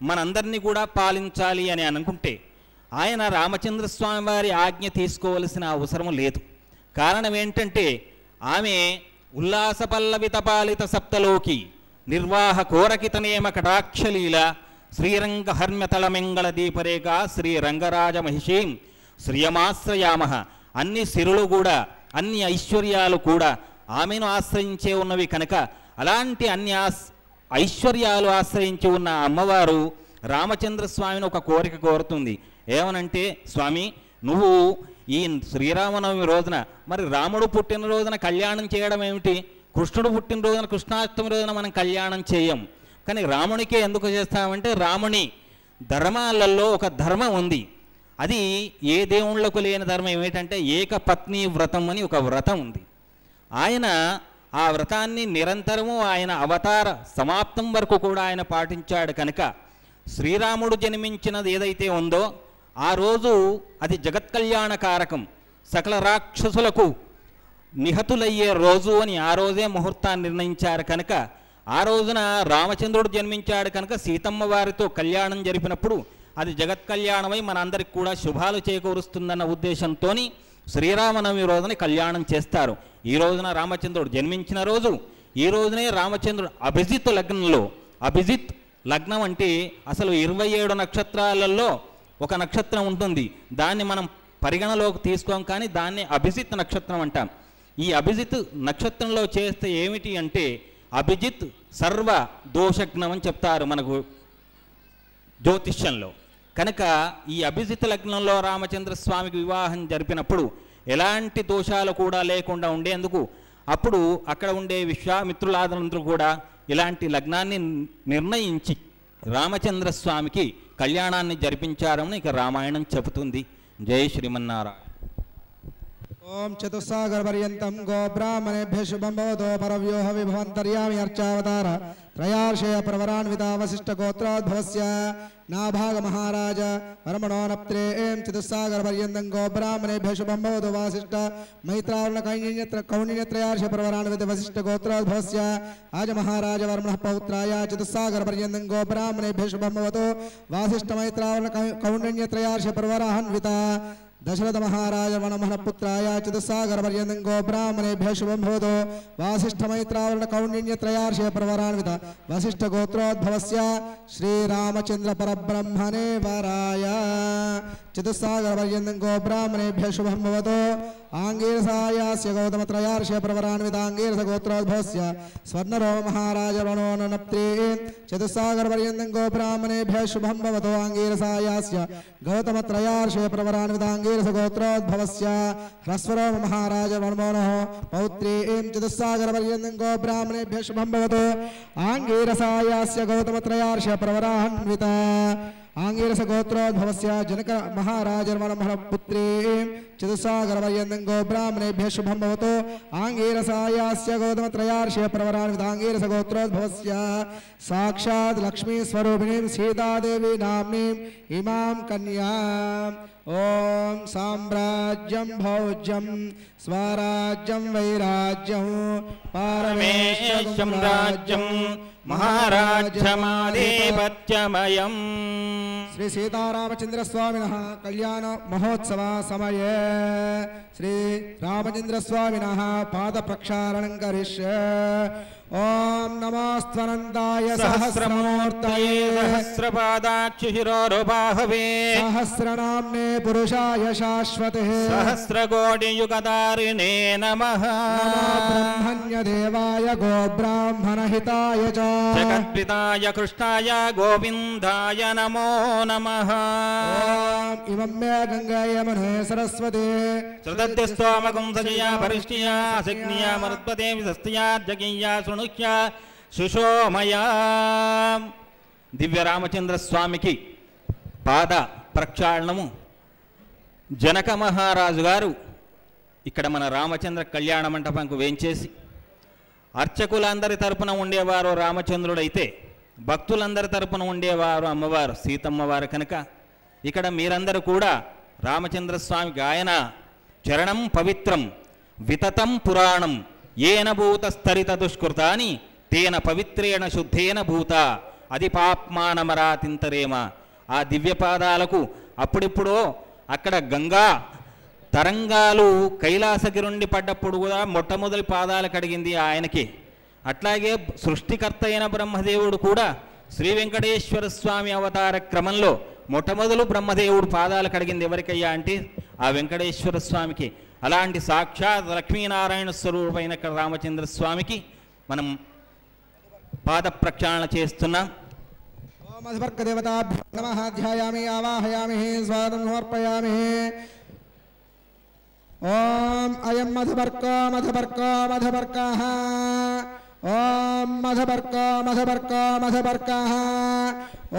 మనందరినీ కూడా పాలించాలి అని అనుకుంటే ఆయన రామచంద్ర స్వామి వారి ఆజ్ఞ తీసుకోవలసిన అవసరం లేదు. కారణం ఏంటంటే ఆమె ఉల్లాస పల్లవిత పాలిత సప్తలోకి నిర్వాహ కోరకితనేమ కటాక్షలీల శ్రీరంగ హర్మ్యతళమెంగళ దీపరేఖ శ్రీరంగరాజ మహిషీం శ్రియమాశ్రయామః. అన్ని సిరులు కూడా, అన్ని ఐశ్వర్యాలు కూడా ఆమెను ఆశ్రయించే ఉన్నవి కనుక, అలాంటి అన్ని ఐశ్వర్యాలు ఆశ్రయించి ఉన్న అమ్మవారు రామచంద్ర స్వామిని ఒక కోరిక కోరుతుంది. ఏమనంటే, స్వామి నువ్వు ఈ శ్రీరామనవమి రోజున మరి రాముడు పుట్టినరోజున కళ్యాణం చేయడం ఏమిటి? కృష్ణుడు పుట్టినరోజున కృష్ణాష్టమి రోజున మనం కళ్యాణం చేయం, కానీ రామునికే ఎందుకు చేస్తామంటే రాముని ధర్మాలలో ఒక ధర్మం ఉంది. అది ఏ దేవుళ్లకు లేని ధర్మం ఏమిటంటే ఏకపత్ని వ్రతం అని ఒక వ్రతం ఉంది. ఆయన ఆ వ్రతాన్ని నిరంతరము ఆయన అవతార సమాప్తం వరకు కూడా ఆయన పాటించాడు కనుక శ్రీరాముడు జన్మించినది ఏదైతే ఉందో ఆ రోజు అది జగత్కళ్యాణ కారకం. సకల రాక్షసులకు నిహతులయ్యే రోజు అని ఆ రోజే ముహూర్తాన్ని నిర్ణయించారు కనుక ఆ రోజున రామచంద్రుడు జన్మించాడు కనుక సీతమ్మ వారితో కళ్యాణం జరిపినప్పుడు అది జగత్ కళ్యాణమై మనందరికి కూడా శుభాలు చేకూరుస్తుందన్న ఉద్దేశంతో శ్రీరామనవమి రోజున కళ్యాణం చేస్తారు. ఈ రోజున రామచంద్రుడు జన్మించిన రోజు, ఈ రోజునే రామచంద్రుడు అభిజిత్ లగ్నంలో, అభిజిత్ లగ్నం అంటే అసలు 27 నక్షత్రాలలో ఒక నక్షత్రం ఉంటుంది, దాన్ని మనం పరిగణలోకి తీసుకోం కానీ దాన్ని అభిజిత్ నక్షత్రం అంటాం. ఈ అభిజిత్ నక్షత్రంలో చేస్తే ఏమిటి అంటే అభిజిత్ సర్వ దోషగ్నం అని చెప్తారు మనకు జ్యోతిష్యంలో. కనుక ఈ అభిజిత్ లగ్నంలో రామచంద్ర స్వామికి వివాహం జరిపినప్పుడు ఎలాంటి దోషాలు కూడా లేకుండా ఉండేందుకు అప్పుడు అక్కడ ఉండే విశ్వామిత్రులందరూ కూడా ఇలాంటి లగ్నాన్ని నిర్ణయించి రామచంద్ర స్వామికి కళ్యాణాన్ని జరిపించారని ఇక రామాయణం చెబుతుంది. జై శ్రీమన్నారాయణ. ఓం చతుస్సాగరపర్యంతం గోబ్రాహ్మణేభ్య శుభం భవతో పరవ్యూహ విభవంతర్యామి అర్చావతార త్రయార్షయ ప్రవరాన్వితా వశిష్ఠగోత్రోద్భవస్య నాభాగ మహారాజ పరమణోనప్త్రే ఏం చతుస్సాగరపర్యంతం గోబ్రాహ్మణేభ్య శుభం భవతో వాసిష్ఠ మైత్రావరణ కౌండిన్యత్రయార్షయ ప్రవరాన్విత వశిష్ఠగోత్రోద్భవస్య ఆజ మహారాజ వర్మణః పౌత్రాయ చతుస్సాగరపర్యంతం గోబ్రాహ్మణేభ్య శుభం భవతో వాసిష్ఠ మైత్రావరణ కౌండిన్యత్రయార్షయ ప్రవరాన్విత దశరథ మహారాజ వనమహపుత్రాయ చతుస్సాగరపర్యంతం గోబ్రాహ్మణేభ్యः శుభం భవతో వాసిష్ఠమైత్రావరణ కౌండిన్యత్రయార్షయ ప్రవరాన్విత వశిష్ఠగోత్రోద్భవస్య శ్రీరామచంద్ర పరబ్రహ్మణే వరాయ చతుస్సాగరపర్యంతం గోబ్రాహ్మణేభ్యः శుభం భవతో ఆంగీరసాయాస్య గౌతమత్రయార్షయ ప్రవరాన్విత ఆంగీరసగోత్రోద్భవస్య స్వర్ణరోమ మహారాజ వనోనప్త్రే చతుస్సాగరపర్యంతం గోబ్రాహ్మణేభ్యः శుభం భవతో ఆంగీరసాయాస్య గౌతమత్రయార్షయ ప్రవరాన్విత గోత్రోద్భవస్య హ్రస్వరోమ మహారాజ వనమోనః పౌత్రీ చతుస్సాగరపర్యంతం గోబ్రాహ్మణేభ్యः శుభం భవతో ఆంగీరసాయాస్య గౌతమత్రయార్షయ ప్రవరాన్విత ఆంగీరస గోత్రోద్భవస్య జనక మహారాజ వనమహపుత్రీ చతుస్సాగరపర్యంతం గోబ్రాహ్మణేభ్యः శుభం భవతో ఆంగీరసాయాస్య గౌతమత్రయార్షయ ప్రవరాన్విత ఆంగీరస గోత్రోద్భవస్య సాక్షాత్ లక్ష్మీ స్వరూపిణీం సీతాదేవి నామ్నీం ఇమాం కన్యాం ఓం సామ్రాజ్యం భౌజ్యం స్వరాజ్యం వైరాజ్యం పరమేశం రాజ్యం మహారాజ్యమాధిపత్యమయం. శ్రీ సీతారామచంద్ర స్వామినః కళ్యాణ మహోత్సవ సమయే శ్రీ రామచంద్ర స్వామినః పాద ప్రక్షాళనం కరిష్యే. ఓం నమోస్త్వనందాయ సహస్రమూర్తయే సహస్రపాదాక్షిశిరోరుబాహవే సహస్రనామ్నే పురుషాయ శాశ్వతే సహస్రకోటియుగదారిణే నమః. బ్రహ్మణ్య దేవాయ గోబ్రాహ్మణహితాయ చ జగద్పితాయ కృష్ణాయ గోవిందాయ నమో నమః. ఓం ఇమం మే గంగా యమునే సరస్వతి శ్రుతద్యస్తోమకం సజయా పరిష్టియా అసిగ్నియా మరుద్వతే విసస్తియా జగీయా శృణుహ్య సుషోమయా. దివ్య రామచంద్ర స్వామికి పాద ప్రక్షాళనము జనక మహారాజు గారు ఇక్కడ మన రామచంద్ర కళ్యాణ మంటపంకు వేంచేసి అర్చకులందరి తరపున ఉండేవారు రామచంద్రుడైతే భక్తులందరి తరపున ఉండేవారు అమ్మవారు సీతమ్మవారు కనుక ఇక్కడ మీరందరూ కూడా రామచంద్ర స్వామి గాయన చరణం పవిత్రం వితతం పురాణం ఏన భూతస్తరిత దుష్కృతాని తేన పవిత్రేణ శుద్ధేన భూత అది పాప్మానమరాతింతరేమ. ఆ దివ్యపాదాలకు అప్పుడిప్పుడో అక్కడ గంగా తరంగాలు కైలాసగిరుండి పడ్డప్పుడు కూడా మొట్టమొదటి పాదాలు కడిగింది ఆయనకి. అట్లాగే సృష్టికర్త అయిన బ్రహ్మదేవుడు కూడా శ్రీ వెంకటేశ్వర స్వామి అవతార క్రమంలో మొట్టమొదలు బ్రహ్మదేవుడు పాదాలు కడిగింది ఎవరికయ్యా అంటే ఆ వెంకటేశ్వర స్వామికి. అలాంటి సాక్షాత్ లక్ష్మీనారాయణ స్వరూపమైన రామచంద్ర స్వామికి మనం పాద ప్రక్షాళన చేస్తున్నాం. ఓం అధిపర్క దేవతాభ్యో నమః ధ్యాయామి ఆవాహయామి స్వాగతం సమర్పయామి. ఓం అయం మధుపర్కో మధుపర్కో మధుపర్కః ఓం మధుపర్కో మధుపర్కో మధుపర్కః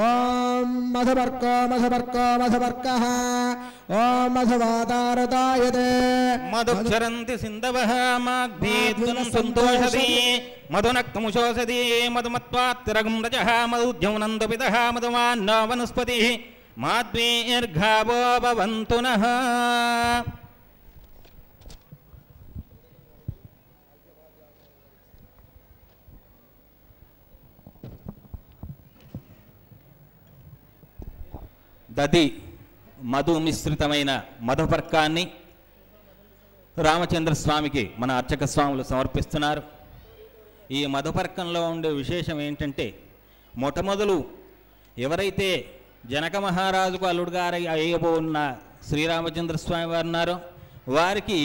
ఓం మధుపర్కో మధుపర్కో మధుపర్కః ఓం మధువాదారదాయతే మధుక్షరంతి సింధవః మాగ్భీద్వం సంతోషతి మధునక్తముశోషతి మధుమత్వాత్తిరగం రజః మధుద్యౌనందపితః మధుమాన్నో వనస్పతిః మాద్వీర్ఘావో భవంతు నః. దది మధు మిశ్రితమైన మధుపర్కాన్ని రామచంద్రస్వామికి మన అర్చక స్వాములు సమర్పిస్తున్నారు. ఈ మధుపర్కంలో ఉండే విశేషం ఏంటంటే, మొట్టమొదలు ఎవరైతే జనక మహారాజుకు అల్లుడుగారై అయ్యబోన్న శ్రీరామచంద్రస్వామి వారు ఉన్నారో వారికి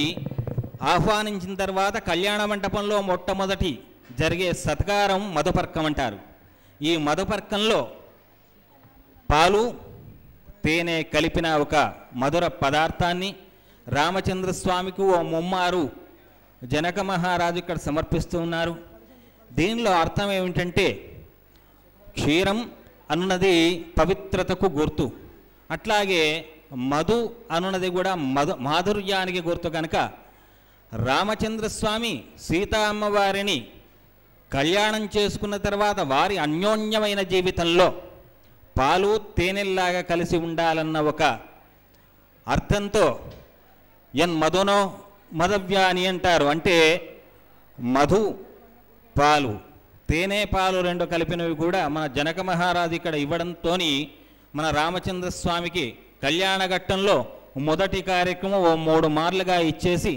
ఆహ్వానించిన తర్వాత కళ్యాణ మంటపంలో మొట్టమొదటి జరిగే సత్కారం మధుపర్కం అంటారు. ఈ మధుపర్కంలో పాలు తేనె కలిపిన ఒక మధుర పదార్థాన్ని రామచంద్రస్వామికి ఓ ముమ్మారు జనక మహారాజు ఇక్కడ సమర్పిస్తూ ఉన్నారు. దీనిలో అర్థం ఏమిటంటే, క్షీరం అన్నది పవిత్రతకు గుర్తు, అట్లాగే మధు అన్నది కూడా మాధుర్యానికి గుర్తు. కనుక రామచంద్రస్వామి సీతా అమ్మవారిని కళ్యాణం చేసుకున్న తర్వాత వారి అన్యోన్యమైన జీవితంలో పాలు తేనెల్లాగా కలిసి ఉండాలన్న ఒక అర్థంతో మధునో మదవ్యాని అంటారు. అంటే మధు పాలు తేనె పాలు రెండు కలిపినవి కూడా మన జనక మహారాజు ఇక్కడ ఇవ్వడంతో మన రామచంద్రస్వామికి కళ్యాణ ఘట్టంలో మొదటి కార్యక్రమం ఓ 3 మార్లుగా ఇచ్చేసి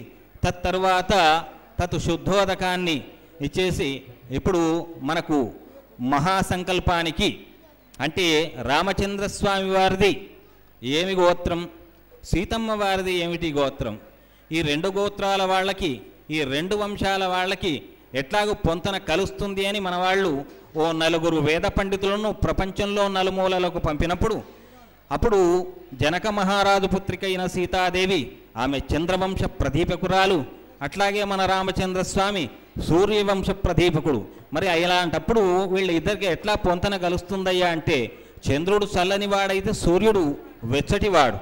తరువాత శుద్ధోదకాన్ని ఇచ్చేసి ఇప్పుడు మనకు మహాసంకల్పానికి అంటే రామచంద్రస్వామి వారిది ఏమి గోత్రం, సీతమ్మ వారిది ఏమిటి గోత్రం, ఈ 2 గోత్రాల వాళ్ళకి ఈ 2 వంశాల వాళ్ళకి ఎట్లాగూ పొంతన కలుస్తుంది అని మన వాళ్ళు ఓ 4 వేద పండితులను ప్రపంచంలో నలుమూలలకు పంపినప్పుడు అప్పుడు జనక మహారాజు పుత్రికైన సీతాదేవి ఆమె చంద్రవంశ ప్రదీపకురాలు, అట్లాగే మన రామచంద్రస్వామి సూర్యవంశ ప్రదీపకుడు. మరి అలాంటప్పుడు వీళ్ళ ఇద్దరికి ఎట్లా పొంతన కలుస్తుందయ్యా అంటే, చంద్రుడు చల్లని వాడైతే సూర్యుడు వెచ్చటివాడు.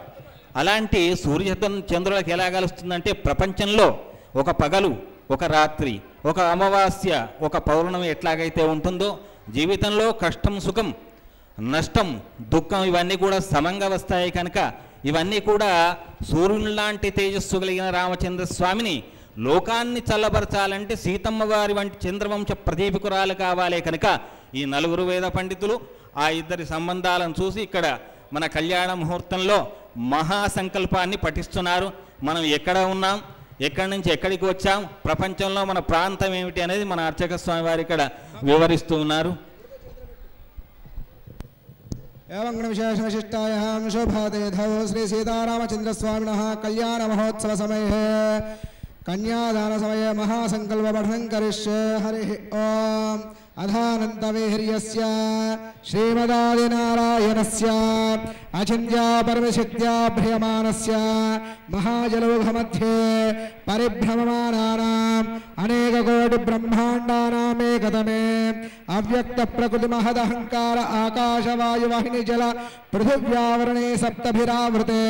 అలాంటి చంద్రులకు ఎలా కలుస్తుందంటే, ప్రపంచంలో ఒక పగలు ఒక రాత్రి ఒక అమావాస్య ఒక పౌర్ణమి ఎట్లాగైతే ఉంటుందో జీవితంలో కష్టం సుఖం నష్టం దుఃఖం ఇవన్నీ కూడా సమంగా వస్తాయి. కనుక ఇవన్నీ కూడా సూర్యుని లాంటి తేజస్సు కలిగిన రామచంద్రస్వామిని లోకాన్ని చల్లబరచాలంటే సీతమ్మ వారి వంటి చంద్రవంశ ప్రదీపకురాలు కావాలి. కనుక ఈ 4 వేద పండితులు ఆ ఇద్దరి సంబంధాలను చూసి ఇక్కడ మన కళ్యాణ ముహూర్తంలో మహాసంకల్పాన్ని పఠిస్తున్నారు. మనం ఎక్కడ ఉన్నాం, ఎక్కడి నుంచి ఎక్కడికి వచ్చాం, ప్రపంచంలో మన ప్రాంతం ఏమిటి అనేది మన అర్చక స్వామి వారు ఇక్కడ వివరిస్తూ ఉన్నారు. एवं विशेषविशिष्टायां शोभातेधौ श्री सीतारामचंद्रस्वामिनः कल्याण महोत्सव समये कन्यादान समये महासंकल्प पठनं करिष्ये. हरिः ओम अधानन्तवीर्यस्य श्रीमदादिनारायणस्य अचिन्त्या परमशक्त्या भ्रियमाणस्य महाजलौघमध्ये परिभ्रममानानाम् अनेककोटिब्रह्माण्डानामेकतमे अव्यक्तप्रकृतिमहदहङ्कार आकाशवायुवाहिनी जल पृथिव्यावरणे सप्तभिरावृते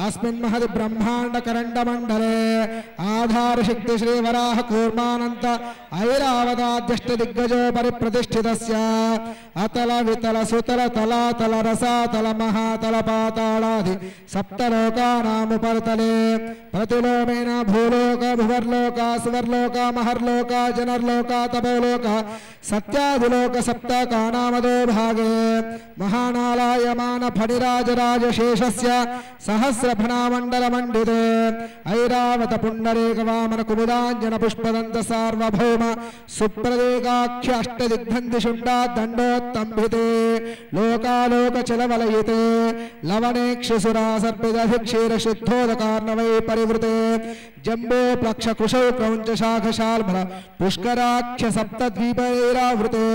अस्मिन् महद् ब्रह्माण्डकरण्डमण्डले आधारशक्ति श्रीवराह कूर्मानन्त ऐरावताद्यष्टदिग्गजो परिप्रतिष्ठितस्य अतल वितल सुतल तलातल रसातल महातल पातालादि सप्तलोकानामुपरितले प्रतिलोमेन भूलोक भुवर्लोक सुवर्लोक महर्लोक जनर्लोक तपोलोक सत्यादिलोक सप्तकानामदो भागे महानालायमान फणिराजराजशेषस्य सहस्रफणामण्डलमण्डिते ऐरावत पुण्डरीक वामन कुमुदाञ्जन पुष्पदन्त सार्वभौम सुप्रदेकाख्य अष्टदिग्धन्दिशुण्डा दण्डोत्तम्भिते लोकालोकचलवलयिते लवणेक्षुसुरा सर्पिदधिक्षीर शुद्धोदकार्णवै परिवृते जम्बो प्लक्षकुशौ क्रौञ्च शाखशाल्भल पुष्कराख्य सप्तद्वीपैरावृते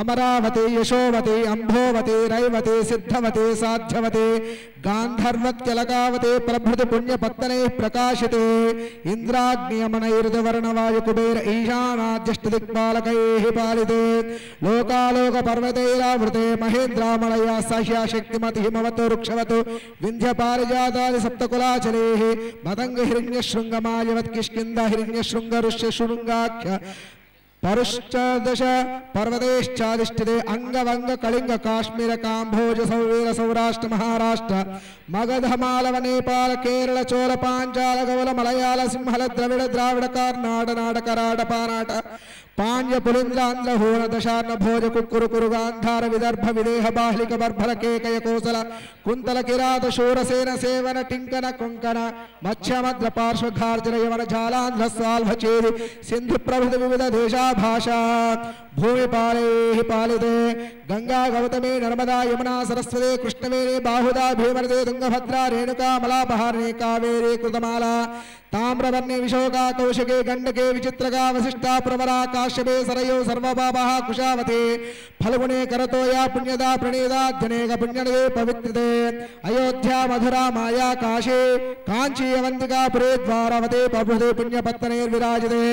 अमरावती यशोवती अम्भोवती रैवती सिद्धवती साध्यवती गान्धर्वत्यलकावती प्रभृति पुण्यपत्तनैः प्रकाशिते इन्द्राग्नियमनैर्दवर्णवायुकुबेर ईशानाद्यष्टदिक्पालकैः पालिते लोकालोकपर्वतैरावृते महेन्द्रामलया सह्या शक्तिमति हिमवतो वृक्षवतो विन्ध्यपारिजातादि सप्तकुलाचलेः मतंग हिरण्यशृङ्गमायवत् किष्किन्धा हिरण्यशृङ्गरुष्य शृङ्गाख्य परुश्चदश पर्वतेश्चादिष्टिते अंगवंग कलिंग काश्मीर काम्भोज सौवीर सौराष्ट्र महाराष्ट्र मगध मालव नेपाल केरल चोल पांचाल गौल मलयाल सिंहल द्रविड़ द्राविड़ कर्नाट नाटक राट पानाट पाण्य पुलिंद्रांध्र होन दशार्न भोज कुक्कुरु कुरु गांधार विदर्भ विदेह बाह्लिक बर्भर केकय कोसल कुंतल किरात शूरसेन सेवन टिंकन कुंकन मत्स्य मद्र पार्श्व घार्जन यवन झालांध्र साल्भ चेदि सिंधु प्रभृति विविध देशा भाषा भूमि पाले पालिते गंगा गौतमी नर्मदा यमुना सरस्वती कृष्णवेणी बाहुदा भीमरदे तुंगभद्रा रेणुका मलापहारिणी कावेरी कृतमाला ताम्रवर्णे विशोका कौशिके गंडके विचित्रका वसिष्ठा प्रवरा काश्यपे सरयो सर्वपापः कुशावते फल्गुणे करतोया पुण्यदा प्रणीदा जनेक पुण्यनदे पवित्रते अयोध्या मधुरा माया काशी कांची अवंतिका पुरे द्वारावते प्रभृते पुण्यपत्तनैर्विराजिते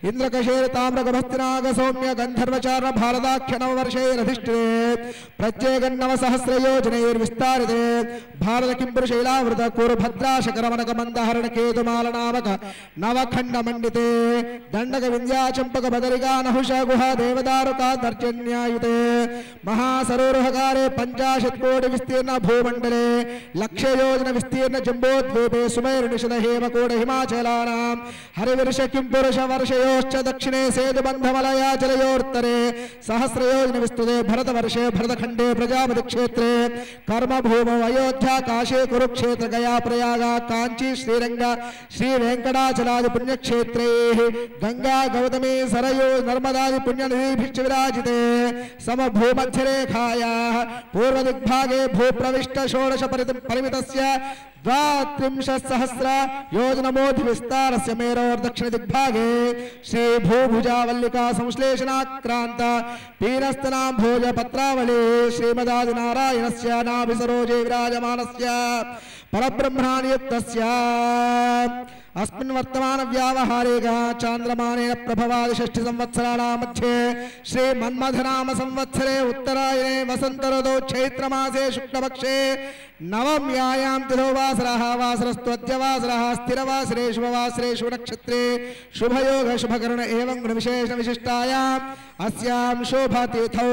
इंद्रकशेर ताम्रगभस्तिनाग सौम्य गंधर्वचार भारताख्य नववर्षैरधिष्ठिते प्रत्येकन्नव सहस्रयोजनैर्विस्तारिते भारत किंपुर शैलावृत कुरुभद्रा शकरमनक मंदहरण केतुमाल नामक नवखंड मंडिते दंडक विंध्या चंपक बदरिका नहुष गुहा देवदारुका दर्जन्यायुते महासरोरुहकारे 50 कोटि विस्तीर्ण भूमंडले लक्ष योजन विस्तीर्ण जंबोद्वीपे सुमेरु निषद हेमकूट हिमाचलानां हरिवर्ष किंपुरुष वर्षयोश्च दक्षिणे सेतुबंधमलयाचलयोत्तरे सहस्रयोजन विस्तृते भरतवर्षे भरतखंडे प्रजापति क्षेत्रे कर्मभूमौ अयोध्या काशी कुरुक्षेत्र गया प्रयाग कांची श्रीरंग श्री वेंकटाचलादि पुण्यक्षेत्रे गंगा गौतमी सरयू नर्मदादि पुण्यनदीभिश्च विराजिते समभूमध्यरेखायाः पूर्वदिग्भागे भूप्रविष्ट 16 परिमितस्य 32,000 योजनमोधि विस्तारस्य मेरोर्दक्षिणदिग्भागे श्री भूभुजावल्लिका संश्लेषणाक्रांत पीनस्तनां भोजपत्रावली श्रीमदादिनारायणस्य नाभिसरोजे विराजमानस्य परब्रह्मणानियुक्तस्य अस्मिन् वर्तमान व्यावहारिक चांद्रमानेन प्रभवादि 6 संवत्सराणां मध्ये श्री मन्मथनाम संवत्सरे उत्तरायणे वसंत ऋतौ चैत्रमासे शुक्लपक्षे नवम्यायां तिथौ वासरः वासरस्त्वद्य वासरः स्थिरवासरे शुभवासरे शुभनक्षत्रे शुभयोग शुभकरण एवं गुणविशेष विशिष्टायां अस्यां शोभातीथौ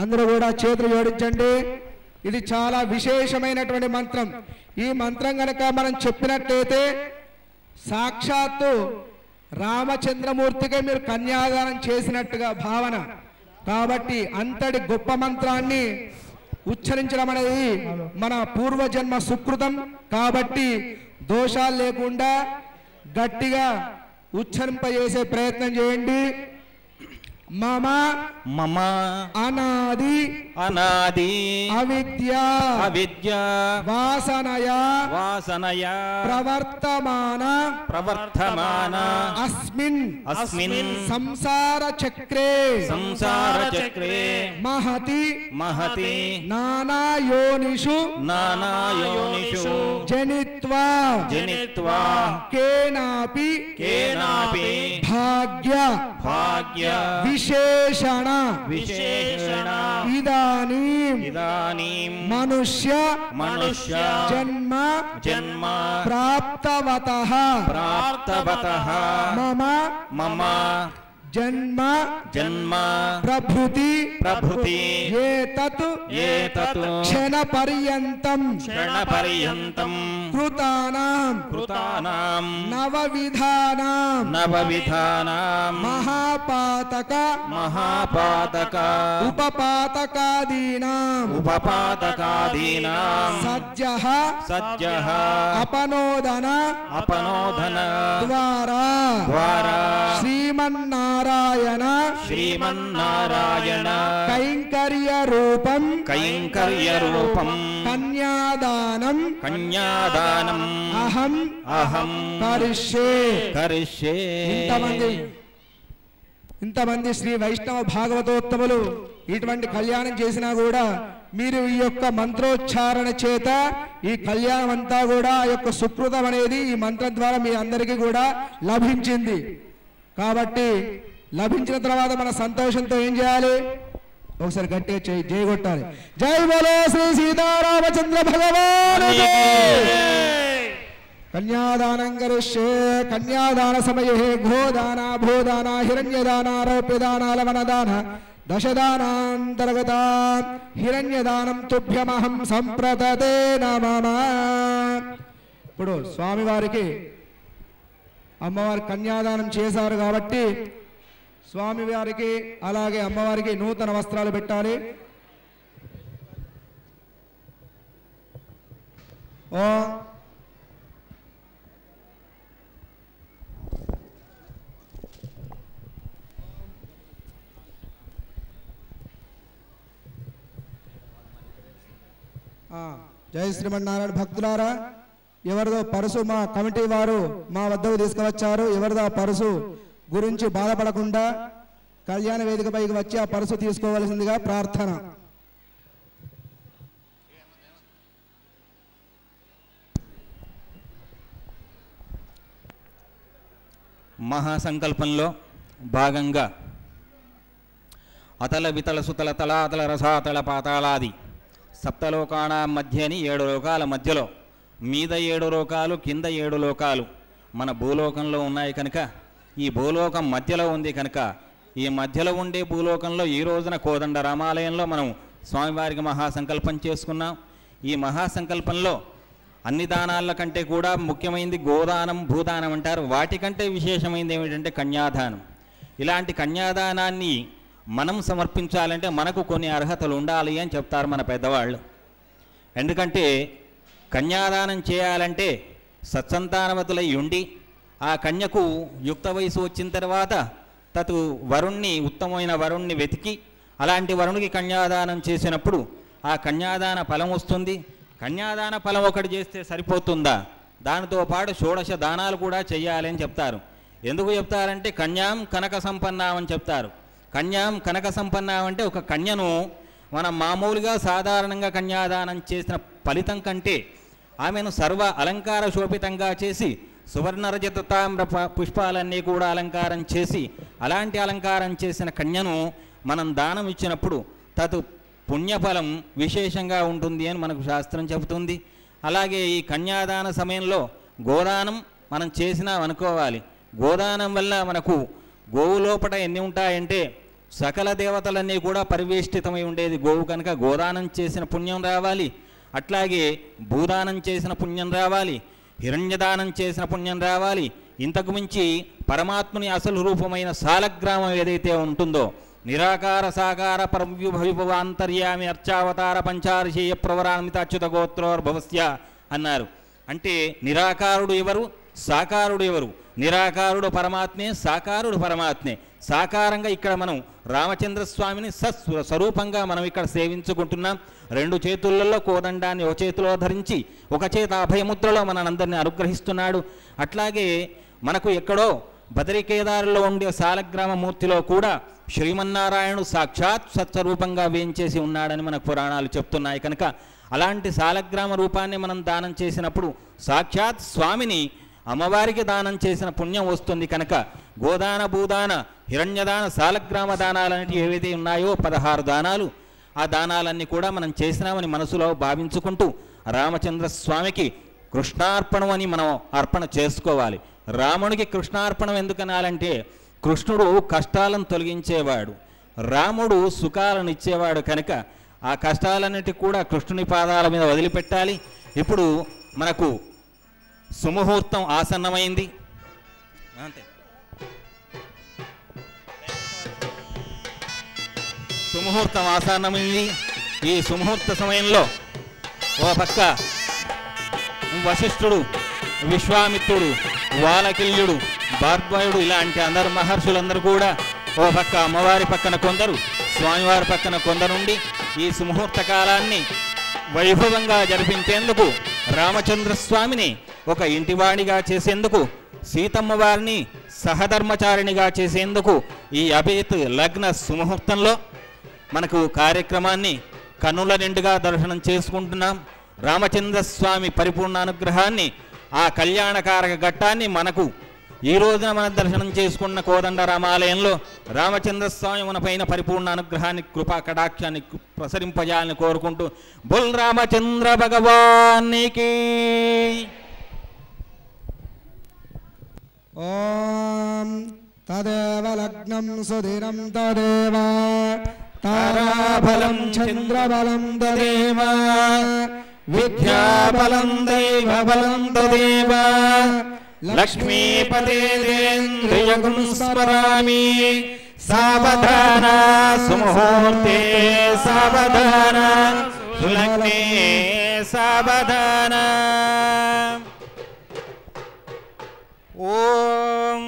अंदरू కూడా చేతులు జోడించండి ఇది చాలా విశేషమైనటువంటి మంత్రం ఈ మంత్రం గనుక మనం చెప్పినట్లయితే సాక్షాత్తు రామచంద్రమూర్తికి మీరు కన్యాదానం చేసినట్టుగా భావన కాబట్టి అంతటి గొప్ప మంత్రాన్ని ఉచ్చరించడం అనేది మన పూర్వజన్మ సుకృతం కాబట్టి దోషాలు లేకుండా గట్టిగా ఉచ్చరింపజేసే ప్రయత్నం చేయండి మమ మమ అనాది అనాది అవిద్య అవిద్య వాసనయ వాసనయ ప్రవర్తమాన ప్రవర్తమాన అస్మిన్ అస్మిన్ సంసార చక్రే సంసార చక్రే మహతి మహతి నానా యోనిషు నానా యోనిషు జనిత్వా జనిత్వా కేనాపి కేనాపి భాగ్య భాగ్య విశేషణ విశేషణ ఇదానీం ఇదానీం మనుష్య మనుష్య జన్మ జన్మ ప్రాప్తవతః ప్రాప్తవతః మమ మమ జన్మ జన్మ ప్రభృతి ఏతత్ క్షణ పర్యంతం కృతానాం నవవిధానాం మహాపాతక ఉపపాతకాదీనాం సజ్జః అపనోదన ద్వారా శ్రీమన్నారాయణ కైంకర్య రూపం కన్యాదానం అహం కరిష్యే. ఇంతమంది శ్రీ వైష్ణవ భాగవతోత్తములు ఇటువంటి కళ్యాణం చేసినా కూడా మీరు ఈ యొక్క మంత్రోచ్చారణ చేత ఈ కళ్యాణం అంతా కూడా ఆ యొక్క సుకృతం అనేది ఈ మంత్రం ద్వారా మీ అందరికీ కూడా లభించింది. కాబట్టి లభించిన తర్వాత మన సంతోషంతో ఏం చేయాలి? ఒకసారి గట్టిగా జై కొట్టాలి. జై బోలో శ్రీ సీతారామచంద్ర భగవానుకి. కన్యాదానం కరిష్యే. కన్యాదాన సమయే గోదాన భూదాన హిరణ్యదాన రౌప్యదాన లవణదాన దశదానాంతర్గత హిరణ్యదానం తుభ్యమహం సంప్రదతే నమః. ఇప్పుడు స్వామివారికి అమ్మవారి కన్యాదానం చేశారు కాబట్టి స్వామివారికి అలాగే అమ్మవారికి నూతన వస్త్రాలు పెట్టాలి. ఓం జై శ్రీమన్నారాయణ. భక్తులారా, ఎవరిదో పరుసు మా కమిటీ వారు మా వద్దకు తీసుకువచ్చారు. ఎవరిదో పరుసు గురించి బాధపడకుండా కళ్యాణ వేదిక పైకి వచ్చి ఆ పరుసు తీసుకోవలసిందిగా ప్రార్థన. మహాసంకల్పంలో భాగంగా అతల వితల సుతల తలాతల రసాతల పాతాళాది సప్తలోకాణ మధ్య అని 7 లోకాల మధ్యలో మీద 7 లోకాలు కింద 7 లోకాలు మన భూలోకంలో ఉన్నాయి కనుక ఈ భూలోకం మధ్యలో ఉంది కనుక ఈ మధ్యలో ఉండే భూలోకంలో ఈ రోజున కోదండ రామాలయంలో మనం స్వామివారికి మహాసంకల్పం చేసుకున్నాం. ఈ మహాసంకల్పంలో అన్ని దానాల కంటే కూడా ముఖ్యమైనది గోదానం భూదానం అంటారు. వాటికంటే విశేషమైనది ఏమిటంటే కన్యాదానం. ఇలాంటి కన్యాదానాన్ని మనం సమర్పించాలంటే మనకు కొన్ని అర్హతలు ఉండాలి అని చెప్తారు మన పెద్దవాళ్ళు. ఎందుకంటే కన్యాదానం చేయాలంటే సత్సంతానవతులై ఉండి ఆ కన్యకు యుక్త వయసు వచ్చిన తర్వాత తతు వరుణ్ణి ఉత్తమమైన వరుణ్ణి వెతికి అలాంటి వరుణికి కన్యాదానం చేసినప్పుడు ఆ కన్యాదాన ఫలం వస్తుంది. కన్యాదాన ఫలం ఒకటి చేస్తే సరిపోతుందా? దానితో పాటు షోడశ దానాలు కూడా చెయ్యాలి అని చెప్తారు. ఎందుకు చెప్తారంటే కన్యాం కనక సంపన్నాం అని చెప్తారు. కన్యాం కనక సంపన్నాం అంటే ఒక కన్యను మనం మామూలుగా సాధారణంగా కన్యాదానం చేసిన ఫలితం కంటే ఆమెను సర్వ అలంకార శోభితంగా చేసి సువర్ణ రజత తామ్ర పుష్పాలన్నీ కూడా అలంకారం చేసి అలాంటి అలంకారం చేసిన కన్యను మనం దానం ఇచ్చినప్పుడు తదు పుణ్యఫలం విశేషంగా ఉంటుంది అని మనకు శాస్త్రం చెబుతుంది. అలాగే ఈ కన్యాదాన సమయంలో గోదానం మనం చేసినా అనుకోవాలి. గోదానం వల్ల మనకు గోవు లోపల ఎన్ని ఉంటాయంటే సకల దేవతలన్నీ కూడా పరివేష్టితమై ఉండేది గోవు కనుక గోదానం చేసిన పుణ్యం రావాలి. అట్లాగే భూదానం చేసిన పుణ్యం రావాలి, హిరణ్యదానం చేసిన పుణ్యం రావాలి. ఇంతకు మించి పరమాత్ముని అసలు రూపమైన సాలగ్రామం ఏదైతే ఉంటుందో నిరాకార సాకార పరవ్యుభవిభవాంతర్యామి అర్చావతార పంచారిషేయ ప్రవరాన్విత అచ్యుత గోత్రోర్భవస్య అన్నారు. అంటే నిరాకారుడు ఎవరు, సాకారుడు ఎవరు? నిరాకారుడు పరమాత్మే, సాకారుడు పరమాత్మే. సాకారంగా ఇక్కడ మనం రామచంద్రస్వామిని స్వరూపంగా మనం ఇక్కడ సేవించుకుంటున్నాం. 2 చేతులలో కోదండాన్ని ఒక చేతిలో ధరించి ఒక చేత అభయముద్రలో మనందరినీ అనుగ్రహిస్తున్నాడు. అట్లాగే మనకు ఎక్కడో బదరికేదారులో ఉండే సాలగ్రామ మూర్తిలో కూడా శ్రీమన్నారాయణుడు సాక్షాత్ సత్స్వరూపంగా వేయించేసి ఉన్నాడని మనకు పురాణాలు చెప్తున్నాయి. కనుక అలాంటి సాలగ్రామ రూపాన్ని మనం దానం చేసినప్పుడు సాక్షాత్ స్వామిని అమ్మవారికి దానం చేసిన పుణ్యం వస్తుంది. కనుక గోదాన భూదాన హిరణ్యదాన సాలగ్రామ దానాలన్నిటి ఏవైతే ఉన్నాయో 16 దానాలు, ఆ దానాలన్నీ కూడా మనం చేసినామని మనసులో భావించుకుంటూ రామచంద్ర స్వామికి కృష్ణార్పణం అని మనం అర్పణ చేసుకోవాలి. రామునికి కృష్ణార్పణం ఎందుకనాలంటే కృష్ణుడు కష్టాలను తొలగించేవాడు, రాముడు సుఖాలను ఇచ్చేవాడు. కనుక ఆ కష్టాలన్నిటి కూడా కృష్ణుని పాదాల మీద వదిలిపెట్టాలి. ఇప్పుడు మనకు సుముహూర్తం ఆసన్నమైంది. అంతే, సుముహూర్తం ఆసన్నమైంది. ఈ సుముహూర్త సమయంలో ఓ పక్క వశిష్ఠుడు, విశ్వామిత్రుడు, వాలకిల్యుడు, భార్గవుడు ఇలాంటి అందరు మహర్షులందరూ కూడా ఓ పక్క అమ్మవారి పక్కన కొందరు, స్వామివారి పక్కన కొందరుండి ఈ సుముహూర్త కాలాన్ని వైభవంగా జరిపించేందుకు రామచంద్రస్వామిని ఒక ఇంటివాడిగా చేసేందుకు, సీతమ్మ వారిని సహధర్మచారిణిగా చేసేందుకు ఈ అభిజిత్ లగ్న సుముహూర్తంలో మనకు కార్యక్రమాన్ని కన్నుల నిండుగా దర్శనం చేసుకుంటున్నాం. రామచంద్రస్వామి పరిపూర్ణ అనుగ్రహాన్ని, ఆ కళ్యాణకారక ఘట్టాన్ని మనకు ఈ రోజున మనం దర్శనం చేసుకున్న కోదండ రామాలయంలో రామచంద్రస్వామి మన పైన పరిపూర్ణ అనుగ్రహాన్ని, కృపా కటాక్షాన్ని ప్రసరింపజాలని కోరుకుంటూ బుల్ రామచంద్ర భగవానికి. ఓం తదేవ లగ్నం సుదినం తదేవ తారాబలం చంద్రబలం తదేవ విద్యాబలం దైవబలం తదేవ లక్ష్మీపతేంద్రియగుం స్మరామి सावधान सुमुहूर्ते सावधान सुलग्ने सावधान। ओम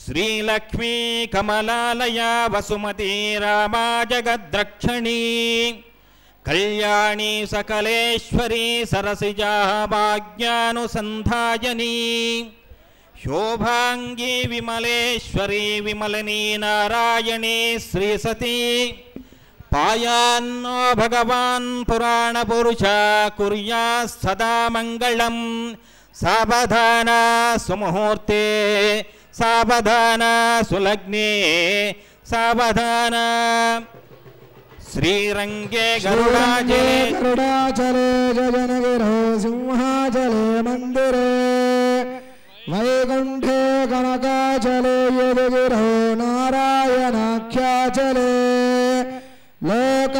श्रीलक्ष्मी कमलालया वसुमती रामा जगद्रक्षणी कल्याणी सकलेश्वरी सरसिजा भाग्यानुसंधायनी शोभांगी विमलेश्वरी विमलनी नारायणी श्रीसती पायान्नो भगवान् पुराण पुरुष कुर्यात् सदा मंगलम्। सावधान सुमुहूर्ते सावधान सुलग्ने सावधान। श्रीरंगे गरुडाचले जजनगिरो सिंहाचले मंदिरे वैकुंठे कनकाचले यदगिरो नारायणाख्याचले लोकालोकमहाचले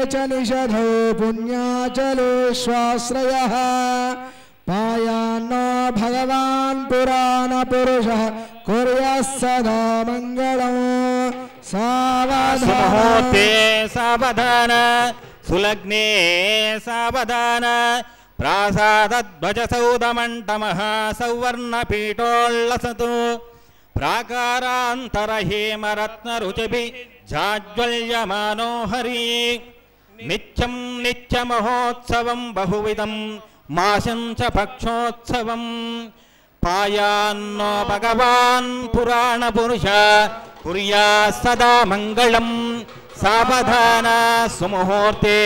च निषधो पुण्याचले स्वाश्रयः पायान्नो भगवान् पुराणपुरुषः कुर्यात् सदा मङ्गलम्। सुमुहूर्ते सावधान सुलग्ने सावधान। प्रासादध्वजसौधमण्डपः सौवर्णपीठोल्लसतु प्राकारान्तरहेमरत्नरुचिभिः जाज्वल्यमानो हरि। नित्यं नित्यमहोत्सवं बहुविधं मासं च पक्षोत्सवं पायान्नो भगवान् पुराणपुरुष कुर्यात् सदा मङ्गलम्। सावधान सुमुहूर्ते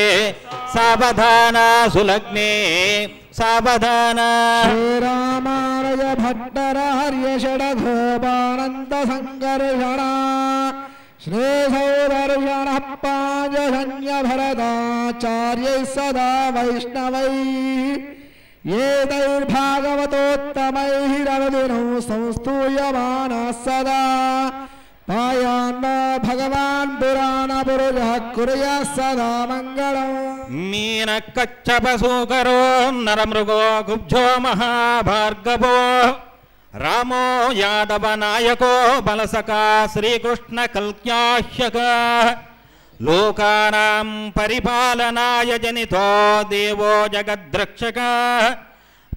सावधान सुलग्ने सावधान। श्रीरामानुज भट्टरार्य षडघोपानन्द संकर्षण श्रीसौदर्शनः पाञ्जन्य भरताचार्यैः सदा वैष्णवैः एतैर्भागवतोत्तमैः रवदिनो संस्तूयमानः सदा पायान्नो भगवान् पुराणपुरुषः कुर्यात् सदा मङ्गलम्। मीनकच्छपसूकरो नरमृगो कुब्जो महाभार्गवो रामो यादवनायको बलसका श्रीकृष्णकल्क्याह्यका लोकानां परिपालनाय जनितो देवो जगद्रक्षका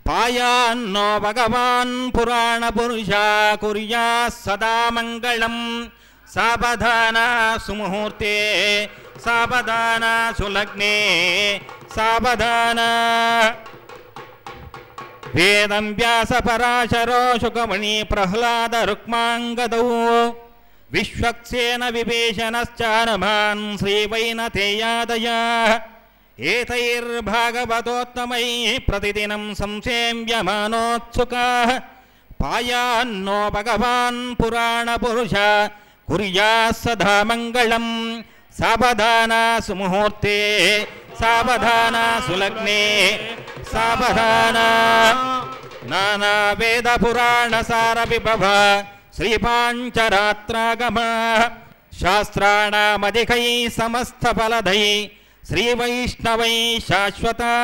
पायान्नो भगवान् पुराणपुरुष कुर्यात् सदा मङ्गलम्। सावधान सुमुहूर्ते सावधान सुलग्ने सावधान। वेदं व्यासपराशरो शुकमणि प्रह्लाद रुक्माङ्गदौ विश्वक्सेन विभीषणश्चानुमान् श्रीवैनतेयादयः एतैर्भागवतोत्तमैः प्रतिदिनं संसेव्यमानोत्सुकाः पायान्नो भगवान् पुराणपुरुष कुर्यात् सदा मङ्गलम्। सावधान सुमुहूर्ते सावधान सुलग्ने सावधान। नाना वेद पुराण सार विभव श्रीपाञ्चरात्रागम शास्त्राणामधिकैः समस्त फलदैः श्रीवैष्णवैः शाश्वतः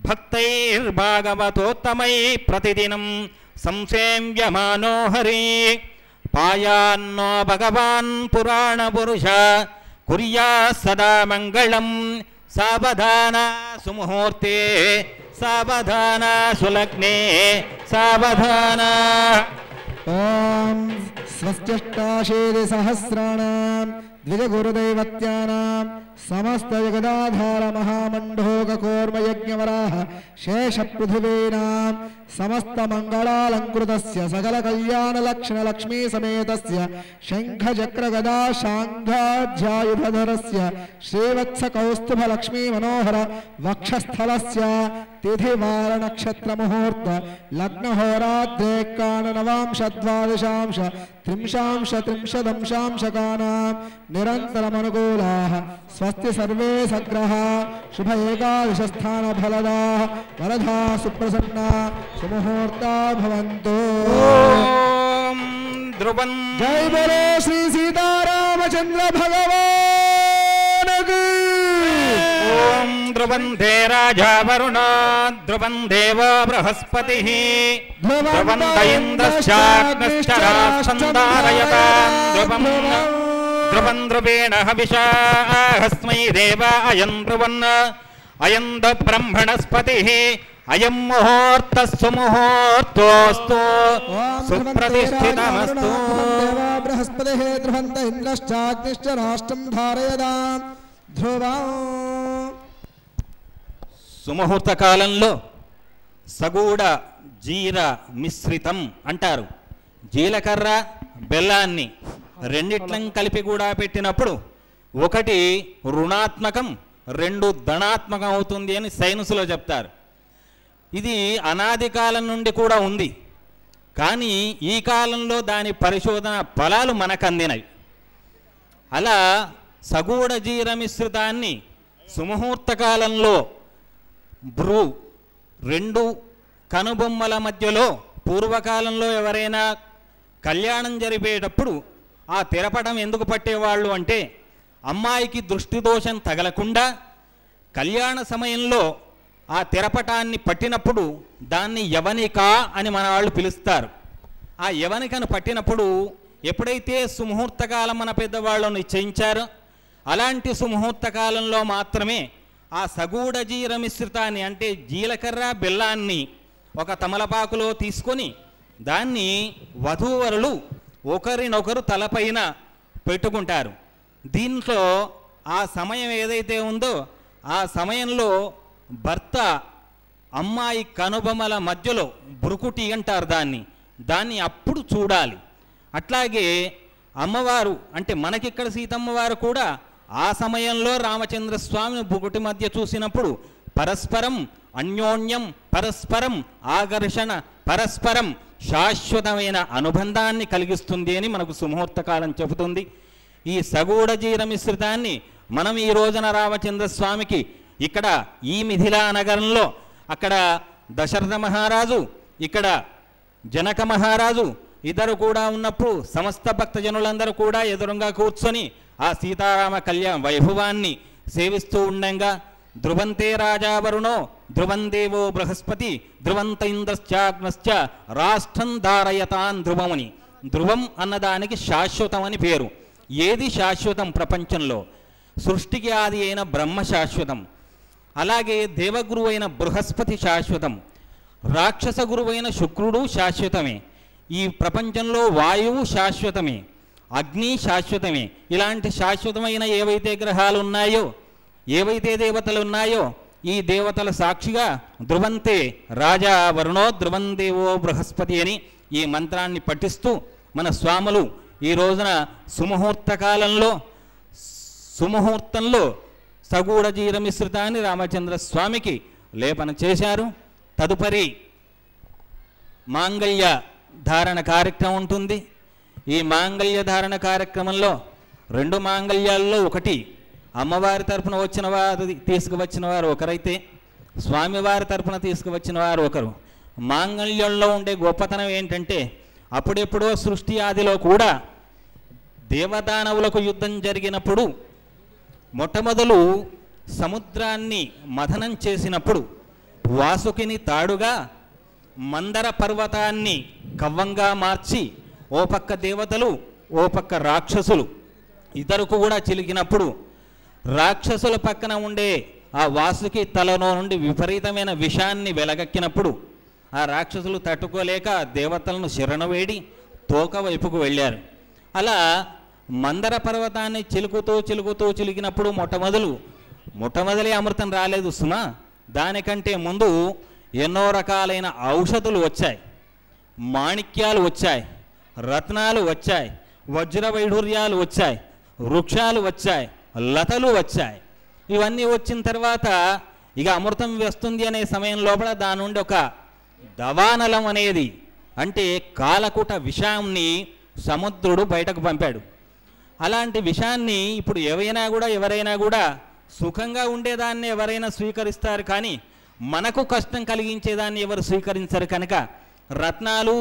भक्तैर्भागवतोत्तमैः प्रतिदिनं संसेव्यमानो हरि पायान्नो भगवान् पुराणपुरुष कुर्यात् सदा मङ्गलम्। सावधान सुमुहूर्ते सावधान सुलग्ने सावधान। ओम स्वस्त्यष्टाशीतिसहस्राणां द्विजगुरुदैवत्यानां समस्त जगदाधार महामण्डोककूर्मयज्ञवराह शेषपृथिवीनां समस्त मंगलालंकृतस्य सकल कल्याणलक्षण लक्ष्मी समेतस्य शंखचक्रगदा शांघाध्यायुधरस्य श्रीवत्स कौस्तुभ लक्ष्मी मनोहर वक्षस्थलस्य तिथिवार नक्षत्र मुहूर्त लग्न होरात्रे कान नवांश द्वादशांश त्रिंशांश त्रिंशदंशांशकानां निरन्तरमनुकूलाः स्वस्ति सर्वे सग्रहा शुभ एकादश स्थान फलदाः वरदा सुप्रसन्ना सुमुहूर्ता भवन्तु। ओम ध्रुवं जय बोलो श्री सीतारामचंद्र भगवान की। ओम ధ్రువంతే రాజా వరుణో ధ్రువం దేవో బృహస్పతిః ధ్రువంత ఇంద్రశ్చాగ్నిశ్చ రాష్ట్రం ధారయతాం ధ్రువం ధ్రువం ధ్రువేణ హవిషా హస్మై దేవా అయం ధ్రువన్ అయం బ్రహ్మణస్పతిః అయం ముహూర్త సుముహూర్తోస్తు సుప్రతిష్ఠితమస్తు బృహస్పతిః ధ్రువంత ఇంద్రశ్చాగ్నిశ్చ రాష్ట్రం ధారయతాం ధ్రువం. సుముహూర్త కాలంలో సగూఢ జీర మిశ్రితం అంటారు. జీలకర్ర బెల్లాన్ని రెండిట్లను కలిపి కూడా పెట్టినప్పుడు ఒకటి రుణాత్మకం, రెండు ధనాత్మకం అవుతుంది అని సైన్సులో చెప్తారు. ఇది అనాది కాలం నుండి కూడా ఉంది. కానీ ఈ కాలంలో దాని పరిశోధన ఫలాలు మనకు అందినవి. అలా సగూఢ జీర మిశ్రితాన్ని సుముహూర్త కాలంలో రెండు కనుబొమ్మల మధ్యలో పూర్వకాలంలో ఎవరైనా కళ్యాణం జరిపేటప్పుడు ఆ తెరపడం ఎందుకు పట్టేవాళ్ళు అంటే అమ్మాయికి దృష్టి దోషం తగలకుండా కళ్యాణ సమయంలో ఆ తెరపటాన్ని పట్టినప్పుడు దాన్ని యవనిక అని మన వాళ్ళు పిలుస్తారు. ఆ యవనికను పట్టినప్పుడు ఎప్పుడైతే సుముహూర్తకాలం మన పెద్దవాళ్ళు నిశ్చయించారో అలాంటి సుముహూర్త కాలంలో మాత్రమే ఆ సగూఢ జీర మిశ్రితాన్ని అంటే జీలకర్ర బెల్లాన్ని ఒక తమలపాకులో తీసుకొని దాన్ని వధూవరులు ఒకరినొకరు తలపైన పెట్టుకుంటారు. దీంట్లో ఆ సమయం ఏదైతే ఉందో ఆ సమయంలో భర్త అమ్మాయి కనుబొమల మధ్యలో బురుకుటి అంటారు దాన్ని అప్పుడు చూడాలి. అట్లాగే అమ్మవారు అంటే మనకిక్కడ సీతమ్మవారు కూడా ఆ సమయంలో రామచంద్రస్వామిని బుకుటి మధ్య చూసినప్పుడు పరస్పరం అన్యోన్యం, పరస్పరం ఆకర్షణ, పరస్పరం శాశ్వతమైన అనుబంధాన్ని కలిగిస్తుంది అని మనకు సుముహూర్తకాలం చెబుతుంది. ఈ సగూఢ జీర మిశ్రితాన్ని మనం ఈ రోజున రామచంద్రస్వామికి ఇక్కడ ఈ మిథిలా నగరంలో అక్కడ దశరథ మహారాజు ఇక్కడ జనక మహారాజు ఇద్దరు కూడా ఉన్నప్పుడు సమస్త భక్తజనులందరూ కూడా ఎదురుగా కూర్చొని ఆ సీతారామ కళ్యాణ వైభవాన్ని సేవిస్తూ ఉండంగా ధ్రువంతే రాజా వరుణో ధ్రువం దేవో బృహస్పతి ధ్రువంత ఇంద్రశ్చాగ్నశ్చ రాష్ట్రం ధారయతాన్ ధ్రువమని. ధ్రువం అన్నదానికి శాశ్వతం అని పేరు. ఏది శాశ్వతం ప్రపంచంలో? సృష్టికి ఆది అయిన బ్రహ్మ శాశ్వతం, అలాగే దేవగురువు అయిన బృహస్పతి శాశ్వతం, రాక్షస గురువైన శుక్రుడు శాశ్వతమే, ఈ ప్రపంచంలో వాయువు శాశ్వతమే, అగ్ని శాశ్వతమే. ఇలాంటి శాశ్వతమైన ఏవైతే గ్రహాలు ఉన్నాయో ఏవైతే దేవతలు ఉన్నాయో ఈ దేవతల సాక్షిగా ధ్రువంతే రాజా వరుణో ధ్రువం దేవో బృహస్పతి అని ఈ మంత్రాన్ని పఠిస్తూ మన స్వాములు ఈ రోజున సుముహూర్తంలో సగూఢ జీర మిశ్రితాన్ని రామచంద్ర స్వామికి లేపన చేశారు. తదుపరి మాంగళ్య ధారణ కార్యక్రమం ఉంటుంది. ఈ మాంగళ్య ధారణ కార్యక్రమంలో రెండు మాంగళ్యాల్లో ఒకటి అమ్మవారి తరపున వచ్చిన వారు తీసుకువచ్చిన వారు ఒకరైతే స్వామివారి తరపున తీసుకువచ్చిన వారు ఒకరు. మాంగళ్యంలో ఉండే గొప్పతనం ఏంటంటే అప్పుడెప్పుడో సృష్టి ఆదిలో కూడా దేవదానవులకు యుద్ధం జరిగినప్పుడు మొట్టమొదలు సముద్రాన్ని మథనం చేసినప్పుడు వాసుకిని తాడుగా మందర పర్వతాన్ని కవ్వంగా మార్చి ఓ పక్క దేవతలు ఓ పక్క రాక్షసులు ఇద్దరు కూడా చిలికినప్పుడు రాక్షసుల పక్కన ఉండే ఆ వాసుకి తలలో నుండి విపరీతమైన విషాన్ని వెలగక్కినప్పుడు ఆ రాక్షసులు తట్టుకోలేక దేవతలను శరణవేడి తోక వైపుకు వెళ్ళారు. అలా మందర పర్వతాన్ని చిలికినప్పుడు మొట్టమొదలి అమృతం రాలేదు సుమా. దానికంటే ముందు ఎన్నో రకాలైన ఔషధులు వచ్చాయి, మాణిక్యాలు వచ్చాయి, రత్నాలు వచ్చాయి, వజ్ర వైఢూర్యాలు వచ్చాయి, వృక్షాలు వచ్చాయి, లతలు వచ్చాయి. ఇవన్నీ వచ్చిన తర్వాత ఇక అమృతం వస్తుంది అనే సమయం లోపల దాని నుండి ఒక దవానలం అనేది అంటే కాలకుట విషాన్ని సముద్రుడు బయటకు పంపాడు. అలాంటి విషాన్ని ఇప్పుడు ఎవరైనా కూడా సుఖంగా ఉండేదాన్ని ఎవరైనా స్వీకరిస్తారు, కానీ మనకు కష్టం కలిగించేదాన్ని ఎవరు స్వీకరించరు. కనుక రత్నాలు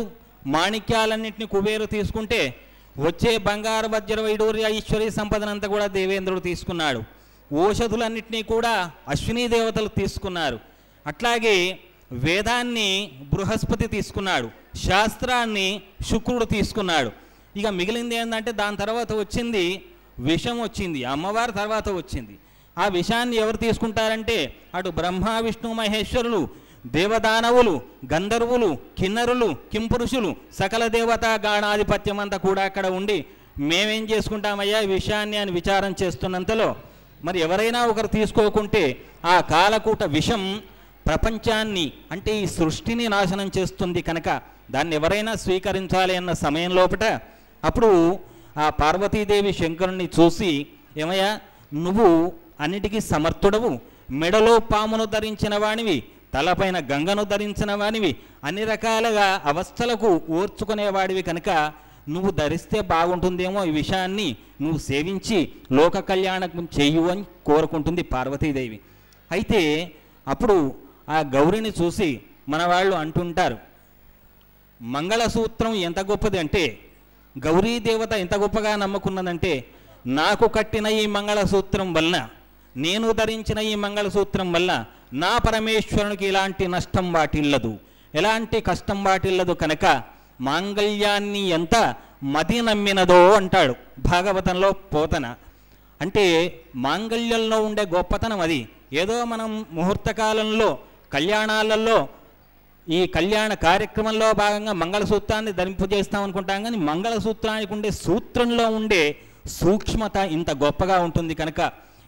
మాణిక్యాలన్నింటినీ కుబేరు తీసుకుంటే వచ్చే బంగారు వజ్ర వైడూర్య ఈశ్వరీ సంపదనంతా కూడా దేవేంద్రుడు తీసుకున్నాడు. ఓషధులన్నింటినీ కూడా అశ్వినీ దేవతలు తీసుకున్నారు. అట్లాగే వేదాన్ని బృహస్పతి తీసుకున్నాడు, శాస్త్రాన్ని శుక్రుడు తీసుకున్నాడు. ఇక మిగిలింది ఏంటంటే దాని తర్వాత వచ్చింది విషం వచ్చింది, అమ్మవారి తర్వాత వచ్చింది. ఆ విషాన్ని ఎవరు తీసుకుంటారంటే అటు బ్రహ్మ విష్ణు మహేశ్వరులు, దేవదానవులు, గంధర్వులు, కిన్నరులు, కింపురుషులు, సకల దేవతా గాణాధిపత్యం అంతా కూడా అక్కడ ఉండి మేమేం చేసుకుంటామయ్యా ఈ విషయాన్ని అని విచారం చేస్తున్నంతలో మరి ఎవరైనా ఒకరు తీసుకోకుంటే ఆ కాలకూట విషం ప్రపంచాన్ని అంటే ఈ సృష్టిని నాశనం చేస్తుంది కనుక దాన్ని ఎవరైనా స్వీకరించాలి అన్న సమయం లోపట అప్పుడు ఆ పార్వతీదేవి శంకరుణ్ణి చూసి, ఏమయ్యా నువ్వు అన్నిటికీ సమర్థుడవు, మెడలో పామును ధరించిన వానివి, తలపైన గంగను ధరించిన వానివి, అన్ని రకాలుగా అవస్థలకు ఓర్చుకునేవాడివి కనుక నువ్వు ధరిస్తే బాగుంటుందేమో ఈ విషయాన్ని నువ్వు సేవించి లోక కళ్యాణం చెయ్యు అని కోరుకుంటుంది పార్వతీదేవి. అయితే అప్పుడు ఆ గౌరిని చూసి మన వాళ్ళు అంటుంటారు, మంగళసూత్రం ఎంత గొప్పది అంటే, గౌరీ దేవత ఎంత గొప్పగా నమ్ముకున్నదంటే, నాకు కట్టిన ఈ మంగళసూత్రం వలన, నేను ధరించిన ఈ మంగళసూత్రం వల్ల నా పరమేశ్వరునికి ఎలాంటి నష్టం వాటిల్లదు, ఎలాంటి కష్టం వాటిల్లదు కనుక మాంగళ్యాన్ని ఎంత మతి నమ్మినదో అంటాడు భాగవతంలో పోతన. అంటే మాంగళ్యంలో ఉండే గొప్పతనం అది. ఏదో మనం ముహూర్తకాలంలో కళ్యాణాలలో ఈ కళ్యాణ కార్యక్రమంలో భాగంగా మంగళసూత్రాన్ని ధరింపజేస్తాం అనుకుంటాం, కానీ మంగళసూత్రానికి ఉండే సూత్రంలో ఉండే సూక్ష్మత ఇంత గొప్పగా ఉంటుంది కనుక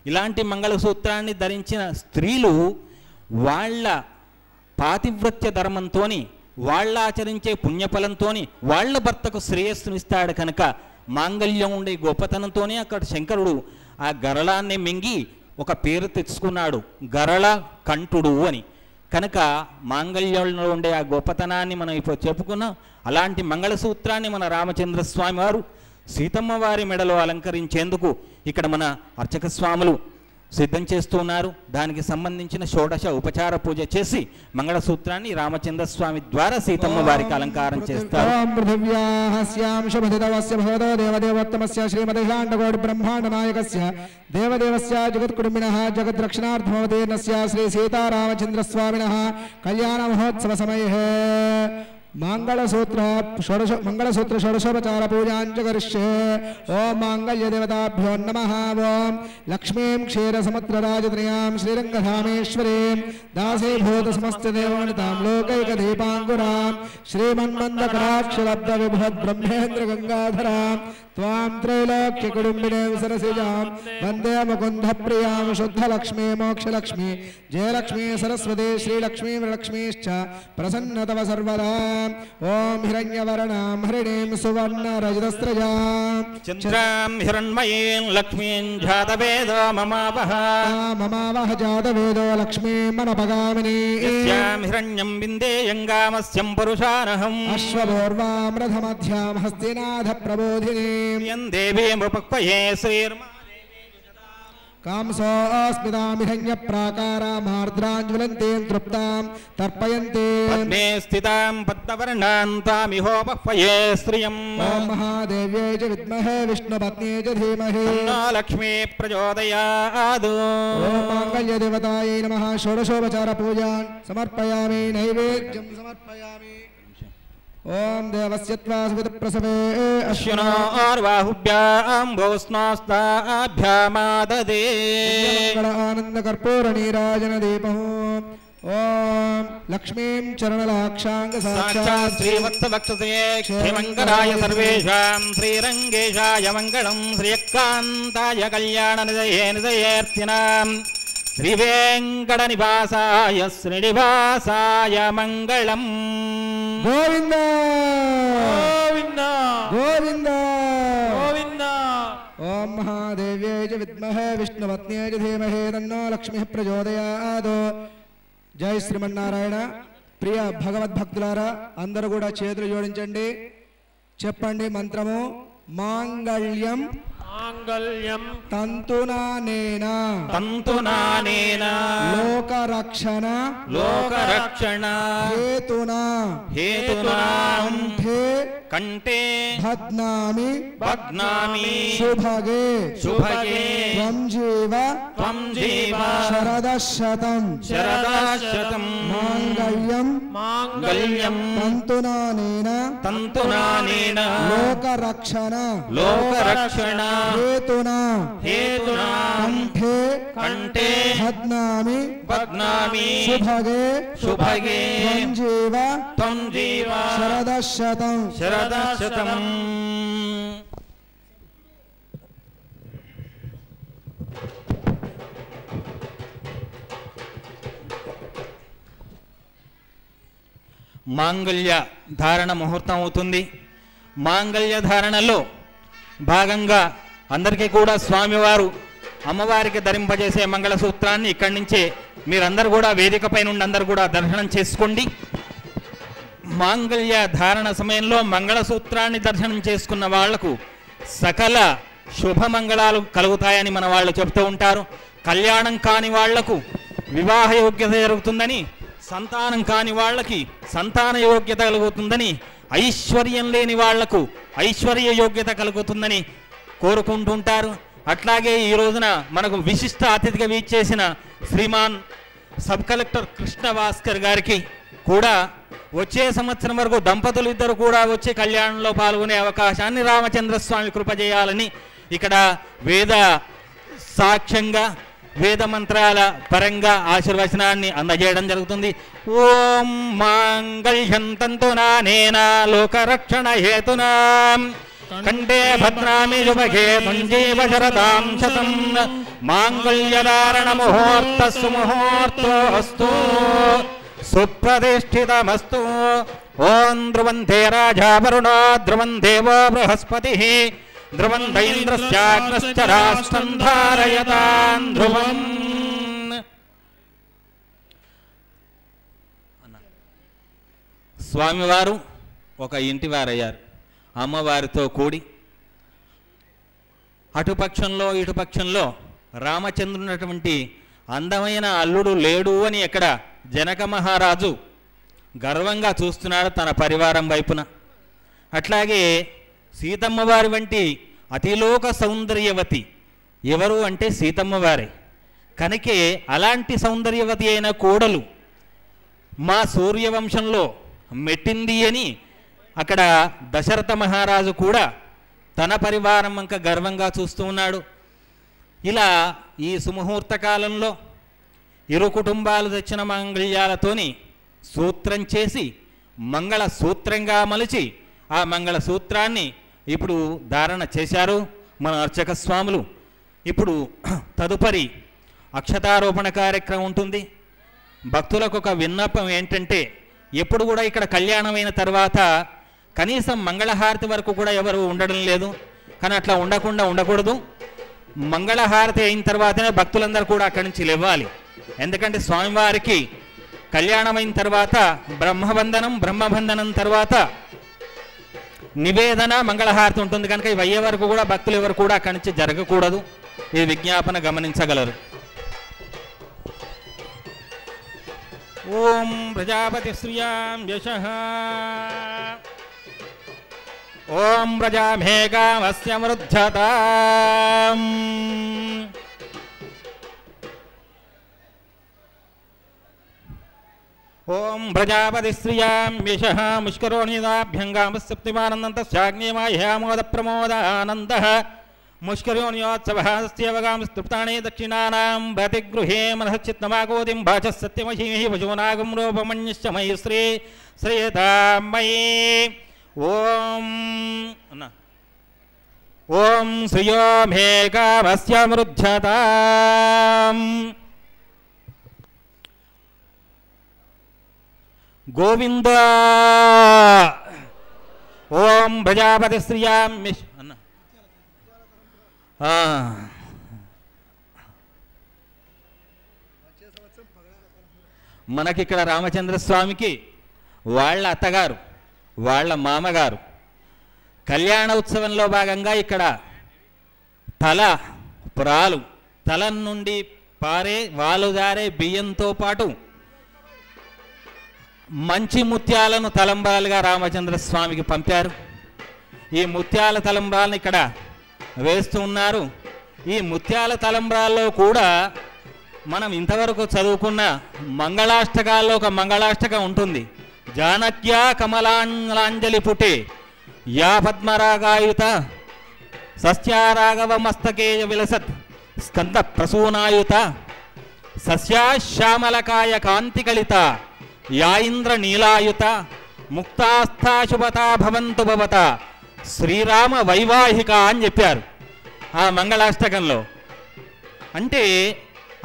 ఇలాంటి మంగళసూత్రాన్ని ధరించిన స్త్రీలు వాళ్ళ పాతివ్రత్య ధర్మంతో, వాళ్ళ ఆచరించే పుణ్యఫలంతో వాళ్ళ భర్తకు శ్రేయస్సునిస్తాడు కనుక మాంగళ్యం ఉండే గొప్పతనంతోనే అక్కడ శంకరుడు ఆ గరళాన్ని మింగి ఒక పేరు తెచ్చుకున్నాడు, గరళ కంఠుడు అని. కనుక మాంగళ్యంలో ఉండే ఆ గొప్పతనాన్ని మనం ఇప్పుడు చెప్పుకున్నాం. అలాంటి మంగళసూత్రాన్ని మన రామచంద్రస్వామి వారు సీతమ్మ వారి మెడలో అలంకరించేందుకు ఇక్కడ మన అర్చక స్వాములు సిద్ధం చేస్తున్నారు. దానికి సంబంధించిన షోడశ ఉపచార పూజ చేసి మంగళసూత్రాన్ని రామచంద్రస్వామి ద్వారా సీతమ్మ వారికి అలంకారం చేస్తారు. బ్రహ్మాండ నాయకస్య దేవదేవస్య జగత్కుటుంబినః జగద్రక్షణార్థమవతీర్ణస్య శ్రీ సీతారామచంద్రస్వామినః కళ్యాణ మహోత్సవ సమయే మంగళసూత్ర షోడశోపచార పూజాంచ కరిష్యే. ఓం మాంగళ్య దేవతాభ్యో నమః. ఓం లక్ష్మీం క్షీరసముద్రరాజత్రయాం శ్రీరంగధామేశ్వరీం దాసీభూత సమస్తదేవానితాం లోకైకదీపాంకురాం శ్రీమన్మందకటాక్షలబ్ధ విభవద్ బ్రహ్మేంద్ర గంగాధరాం త్వాం త్రైలోక్యకుటుంబినీం సరసిజాం వందే ముకుంద ప్రియాం శుద్ధలక్ష్మీ మోక్షలక్ష్మీ జయలక్ష్మీ సరస్వతి శ్రీలక్ష్మీ వరలక్ష్మీశ్చ ప్రసన్నతవ సర్వదా. ఓం హిరణ్యవర్ణాం హరిణీం సువర్ణ రజతస్రజాం చంద్రాం హిరణ్మయీం లక్ష్మీం జాతవేదో మమావహ జాతవేదో లక్ష్మీం మనపగామినీ. యస్యాం హిరణ్యం విందేయంగామస్యం పురుషానహం అశ్వపూర్వాం రథమధ్యాం హస్తినాథ ప్రబోధినీం దేవీముపక్వయే శ్రీర్మా కాంసోస్మితామిహన్య ప్రాకారామార్ద్రాంజ్వలంతీం తృప్తాం తర్పయంతే పద్మే స్థితాం పద్మవర్ణాం తామిహోపక్వయే శ్రియం. ఓం మహాదేవ్యై చ విద్మహే విష్ణుపత్న్యై చ ధీమహి తన్నో లక్ష్మీ ప్రచోదయాత్. ఓం మాంగళ్యదేవతాయై నమః. షోడశోపచార పూజాన్ సమర్పయామి, నైవేద్యం సమర్పయామి. ఓం దేవస్యత్వా సువితప్రసవే అశ్వినోర్బాహుభ్యాం భోస్నాస్తాభ్యామాదదే ఆనందకర్పూర నీరాజన దీపం. ఓం లక్ష్మీం చరణలాక్షాంగ సాక్షాత్ శ్రీవత్సవక్షసే క్షేమంకరాయ సర్వేషాం శ్రీరంగేశాయ మంగళం శ్రీయకాంతాయ కళ్యాణ నిజయేర్తినాం శ్రీవేంకట నివాసాయ శ్రీనివాసాయ మంగళం. గోవింద గోవింద గోవింద గోవింద. ఓం మహాదేవ్యై చ విద్మహే విష్ణుపత్న్యై చ ధీమహి తన్నో లక్ష్మీ ప్రచోదయాత్. జై శ్రీమన్నారాయణ. ప్రియ భగవద్భక్తులారా అందరూ కూడా చేతులు జోడించండి, చెప్పండి మంత్రము. మాంగళ్యం మాంగళ్యం తంతునానేన తంతునానేన లోకరక్షణ లోకరక్షణ హేతునా హేతునా కంఠే కంటే భగ్నామి భగ్నామి శుభగే శుభగే త్వం జీవ శరదశతం మాంగళ్యం తంతునానేన లోకరక్షణ హేతునా కంఠే భగ్నామి శుభగే త్వం జీవ శరదశతం మాంగళ్య ధారణ ముహూర్తం అవుతుంది. మాంగళ్య ధారణలో భాగంగా అందరికీ కూడా స్వామివారు అమ్మవారికి ధరింపజేసే మంగళసూత్రాన్ని ఇక్కడి నుంచే మీరందరూ కూడా వేదికపై నుండి అందరూ కూడా దర్శనం చేసుకోండి. మాంగళ్య ధారణ సమయంలో మంగళసూత్రాన్ని దర్శనం చేసుకున్న వాళ్లకు సకల శుభమంగళాలు కలుగుతాయని మన వాళ్ళు చెబుతూ ఉంటారు. కళ్యాణం కాని వాళ్లకు వివాహ యోగ్యత జరుగుతుందని, సంతానం కాని వాళ్ళకి సంతాన యోగ్యత కలుగుతుందని, ఐశ్వర్యం లేని వాళ్లకు ఐశ్వర్య యోగ్యత కలుగుతుందని కోరుకుంటుంటారు. అట్లాగే ఈ రోజున మనకు విశిష్ట అతిథిగా వీచేసిన శ్రీమాన్ సబ్ కలెక్టర్ కృష్ణ భాస్కర్ గారికి కూడా వచ్చే సంవత్సరం వరకు దంపతులు ఇద్దరు కూడా వచ్చి కళ్యాణంలో పాల్గొనే అవకాశాన్ని రామచంద్రస్వామి కృప చేయాలని ఇక్కడ వేద సాక్ష్యంగా వేద మంత్రాల పరంగా ఆశీర్వచనాన్ని అందజేయడం జరుగుతుంది. ఓం మాంగళ్యం తంతునానేన లోకరక్షణ హేతునా కంఠే భద్రామి శుభగే త్వం జీవ శరదాం శతం మాంగళ్యధారణ ముహూర్తస్సు ముహూర్తోస్తు సుప్రతిష్ఠితమస్తు. ఓం ధ్రువంతే రాజా వరుణో ధ్రువం దేవో బృహస్పతిః ధ్రువంత ఇంద్రశ్చాగ్నశ్చ రాష్ట్రం ధారయతాం ధ్రువం. స్వామివారు ఒక ఇంటి వారయ్యారు. అమ్మవారితో కూడి అటుపక్షంలో ఇటుపక్షంలో రామచంద్రునటువంటి అందమైన అల్లుడు లేడు అని ఇక్కడ జనక మహారాజు గర్వంగా చూస్తున్నాడు తన పరివారం వైపున. అట్లాగే సీతమ్మవారి వంటి అతిలోక సౌందర్యవతి ఎవరు అంటే సీతమ్మవారే. కనుకే అలాంటి సౌందర్యవతి అయిన కోడలు మా సూర్యవంశంలో మెట్టింది అని అక్కడ దశరథ మహారాజు కూడా తన పరివారం వంక గర్వంగా చూస్తూ ఉన్నాడు. ఇలా ఈ సుముహూర్త కాలంలో ఇరు కుటుంబాలు తెచ్చిన మాంగళ్యాలతోని సూత్రం చేసి మంగళ సూత్రంగా మలిచి ఆ మంగళ సూత్రాన్ని ఇప్పుడు ధారణ చేశారు మన అర్చక స్వాములు. ఇప్పుడు తదుపరి అక్షతారోపణ కార్యక్రమం ఉంటుంది. భక్తులకు ఒక విన్నపం ఏంటంటే, ఎప్పుడు కూడా ఇక్కడ కళ్యాణమైన తర్వాత కనీసం మంగళహారతి వరకు కూడా ఎవరు ఉండడం లేదు. కానీ అట్లా ఉండకూడదు. మంగళహారతి అయిన తర్వాతనే భక్తులందరూ కూడా అక్కడి నుంచి లేవాలి. ఎందుకంటే స్వామివారికి కళ్యాణమైన తర్వాత బ్రహ్మబంధనం తర్వాత నివేదన మంగళహారతి ఉంటుంది. కనుక ఇవి అయ్యే వరకు కూడా భక్తులు ఎవరు కూడా అక్కడి నుంచి జరగకూడదు. ఈ విజ్ఞాపన గమనించగలరు. ఓం ప్రజాపతి శ్రియాం యశః ఓం ప్రజామేకామస్య వృద్ధతాం ఓం ప్రజాపతి శ్రియాం యశః ముష్కరోనిదాభ్యంగామస్సప్తిమానందస్యాగ్నేమాహ్యామోద ప్రమోదానందః ముష్కరోనియోత్సవస్తేవగామస్తృప్తానే దక్షిణానాం ప్రతిగృహే మనశ్చిత్తమాకోదిం భాచ సత్యమహీమహి పశూనాగం రూపమన్యశ్చ మయి శ్రీ శ్రేయతామయీ. ఓం శ్రియో మే కామస్య వృద్ధతాం గోవింద. ఓం ప్రజాపతి శ్రియాం మనకిక్కడ రామచంద్రస్వామికి వాళ్ళ అత్తగారు వాళ్ళ మామగారు కళ్యాణ ఉత్సవంలో భాగంగా ఇక్కడ తల నుండి పారే వాలుదారే బియ్యంతో పాటు మంచి ముత్యాలను తలంబాలుగా రామచంద్రస్వామికి పంపారు. ఈ ముత్యాల తలంబ్రాలను ఇక్కడ వేస్తూ ఉన్నారు. ఈ ముత్యాల తలంబ్రాల్లో కూడా మనం ఇంతవరకు చదువుకున్న మంగళాష్టకాల్లో ఒక మంగళాష్టకం ఉంటుంది. జానక్యా కమలాంజలి పుటే యా పద్మరాగాయుత సస్యారాఘవ మస్తకే విలసత్ స్కంద ప్రసూనాయుత సస్యాశ్యామలకాయ కాంతికళిత యా ఇంద్ర నీలాయుత ముక్తాస్థాశుభతా భవంతు భవత శ్రీరామ వైవాహిక అని చెప్పారు ఆ మంగళాష్టకంలో. అంటే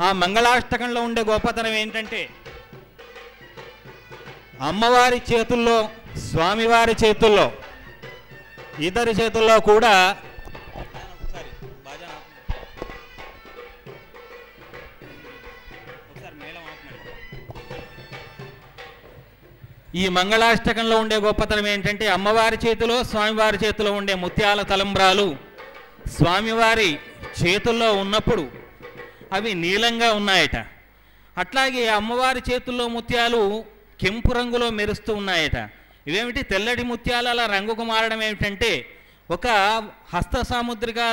ఆ మంగళాష్టకంలో ఉండే గొప్పతనం ఏంటంటే అమ్మవారి చేతుల్లో, స్వామివారి చేతుల్లో, ఇద్దరి చేతుల్లో కూడా ఈ మంగళాష్టకంలో ఉండే గొప్పతనం ఏంటంటే అమ్మవారి చేతిలో, స్వామివారి చేతిలో ఉండే ముత్యాల తలంబ్రాలు స్వామివారి చేతుల్లో ఉన్నప్పుడు అవి నీలంగా ఉన్నాయట. అట్లాగే అమ్మవారి చేతుల్లో ముత్యాలు కెంపు రంగులో మెరుస్తూ ఉన్నాయట. ఇవేమిటి? తెల్లటి ముత్యాలు అలా రంగుకు మారడం ఏమిటంటే ఒక హస్త సాముద్రికా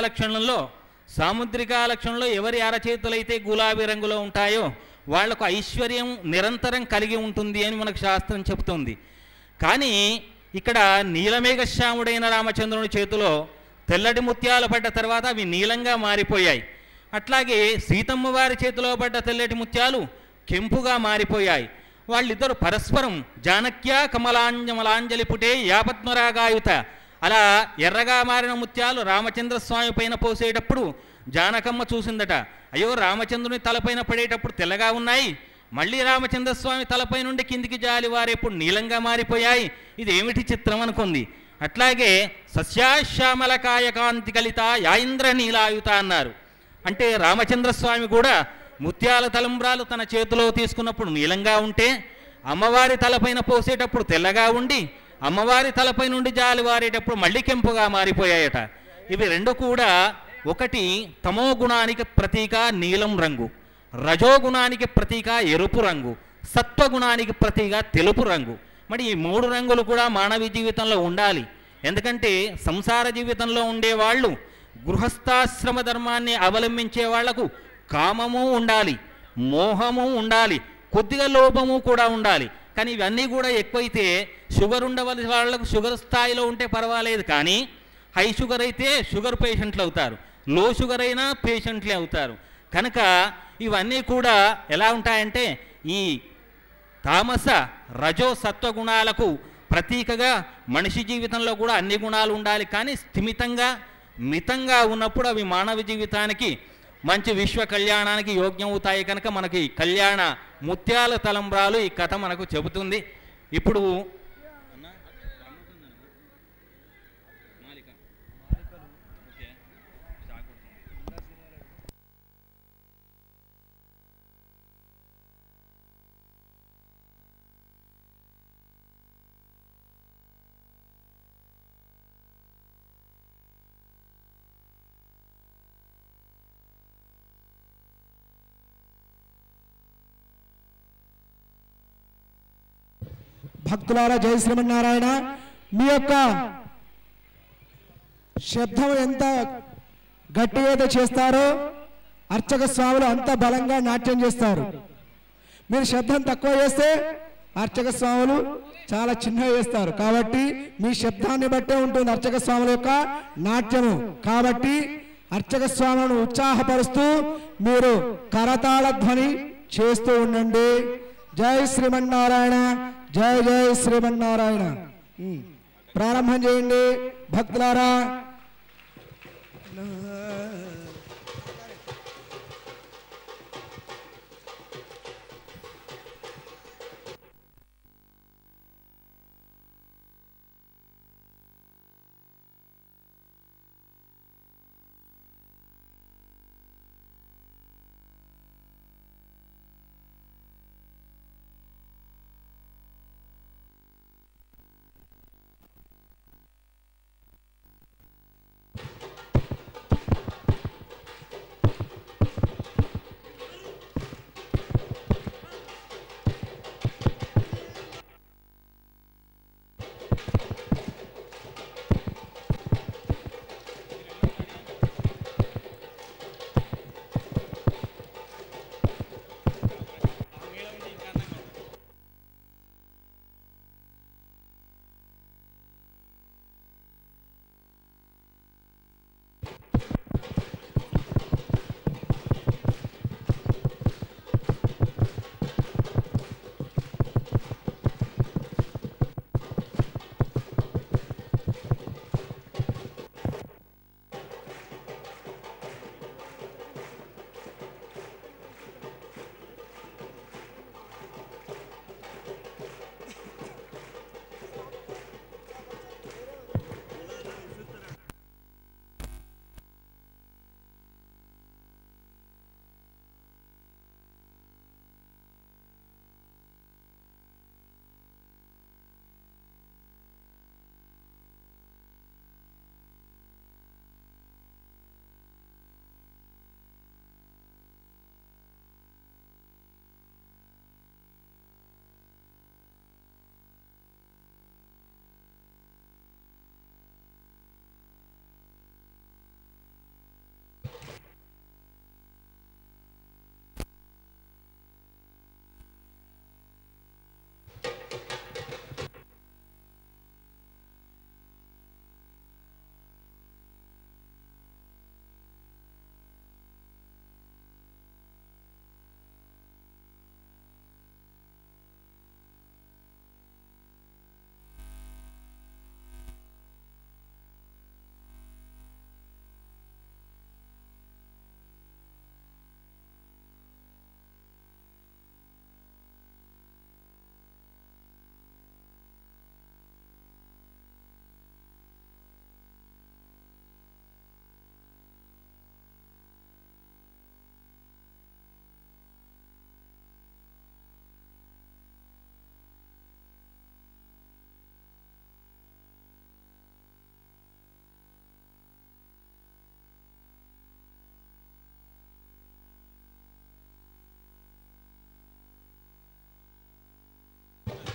లక్షణంలో ఎవరి అరచేతులైతే గులాబీ రంగులో ఉంటాయో వాళ్లకు ఐశ్వర్యం నిరంతరం కలిగి ఉంటుంది అని మనకు శాస్త్రం చెబుతుంది. కానీ ఇక్కడ నీలమేఘశ్యాముడైన రామచంద్రుని చేతిలో తెల్లటి ముత్యాలు పడ్డ తర్వాత అవి నీలంగా మారిపోయాయి. అట్లాగే సీతమ్మ వారి చేతిలో పడ్డ తెల్లటి ముత్యాలు కెంపుగా మారిపోయాయి. వాళ్ళిద్దరు పరస్పరం జానక్యా కమలాంజలి పుటే యాపద్మరాగాయుత అలా ఎర్రగా మారిన ముత్యాలు రామచంద్రస్వామి పైన పోసేటప్పుడు జానకమ్మ చూసిందట. అయ్యో, రామచంద్రుని తలపైన పడేటప్పుడు తెల్లగా ఉన్నాయి, మళ్ళీ రామచంద్రస్వామి తలపై నుండి కిందికి జాలి వారేప్పుడు నీలంగా మారిపోయాయి, ఇది ఏమిటి చిత్రం అనుకుంది. అట్లాగే సస్యాశ్యామలకాయ కాంతి కలిత యాయింద్ర నీలాయుత అన్నారు. అంటే రామచంద్రస్వామి కూడా ముత్యాల తలంబ్రాలు తన చేతిలో తీసుకున్నప్పుడు నీలంగా ఉంటే, అమ్మవారి తలపైన పోసేటప్పుడు తెల్లగా ఉండి, అమ్మవారి తలపై నుండి జాలి వారేటప్పుడు మళ్ళీ కెంపుగా మారిపోయాయట. ఇవి రెండు కూడా ఒకటి తమో గుణానికి ప్రతీక నీలం రంగు, రజోగుణానికి ప్రతీక ఎరుపు రంగు, సత్వగుణానికి ప్రతీక తెలుపు రంగు. మరి ఈ మూడు రంగులు కూడా మానవ జీవితంలో ఉండాలి. ఎందుకంటే సంసార జీవితంలో ఉండేవాళ్ళు గృహస్థాశ్రమ ధర్మాన్ని అవలంబించే వాళ్లకు కామము ఉండాలి, మోహము ఉండాలి, కొద్దిగా లోభము కూడా ఉండాలి. కానీ ఇవన్నీ కూడా ఎక్కువైతే షుగర్ ఉండవలసిన వాళ్లకు షుగర్ స్థాయిలో ఉంటే పర్వాలేదు, కానీ హై షుగర్ అయితే షుగర్ పేషెంట్లు అవుతారు, లో షుగర్ అయినా పేషెంట్లే అవుతారు. కనుక ఇవన్నీ కూడా ఎలా ఉంటాయంటే ఈ తామస రజో సత్వగుణాలకు ప్రతీకగా మనిషి జీవితంలో కూడా అన్ని గుణాలు ఉండాలి. కానీ స్థిమితంగా మితంగా ఉన్నప్పుడు అవి మానవ జీవితానికి మంచి విశ్వ కళ్యాణానికి యోగ్యం అవుతాయి. కనుక మనకి కళ్యాణ ముత్యాల తలంబ్రాలు ఈ కథ మనకు చెబుతుంది. ఇప్పుడు భక్తులారా, జై శ్రీమన్నారాయణ. మీ యొక్క శబ్దం ఎంత గట్టిగా అయితే చేస్తారో అర్చక స్వాములు అంత బలంగా నాట్యం చేస్తారు. మీరు శబ్దం తక్కువ చేస్తే అర్చక స్వాములు చాలా చిన్నగా చేస్తారు. కాబట్టి మీ శబ్దాన్ని బట్టే ఉంటుంది అర్చక స్వాముల యొక్క నాట్యము. కాబట్టి అర్చక స్వాములను ఉత్సాహపరుస్తూ మీరు కరతాళ ధ్వని చేస్తూ ఉండండి. జై శ్రీమన్నారాయణ, జై జై శ్రీమన్నారాయణ. ప్రారంభం చేయండి భక్తులారా.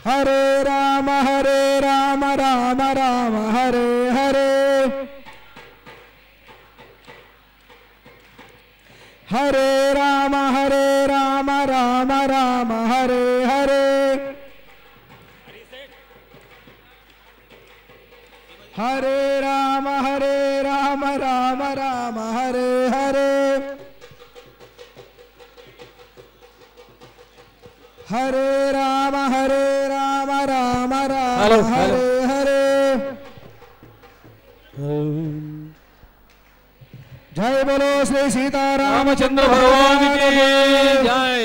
హరే రామ రామ రామ హరే హరే హరే రామ రామ రామ హరే హరే హరే రామ రామ రామ హరే హరే హరే రామ రామ రామ హరే హరే జై బోలో శ్రీ సీతారామచంద్ర భగవాన్ की జై.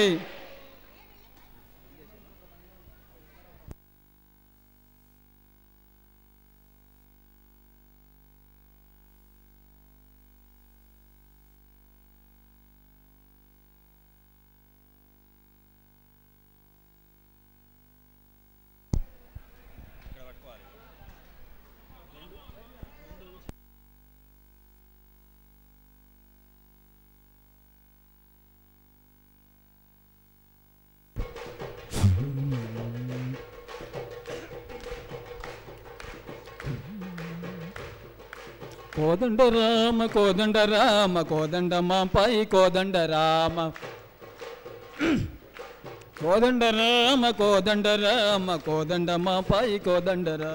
కోదండ రామ కోదండ రామ కోదండ మాపై కోదండ రామ కోదండ రామ కోదండ రామ కోదండ మాపై కోదండ రా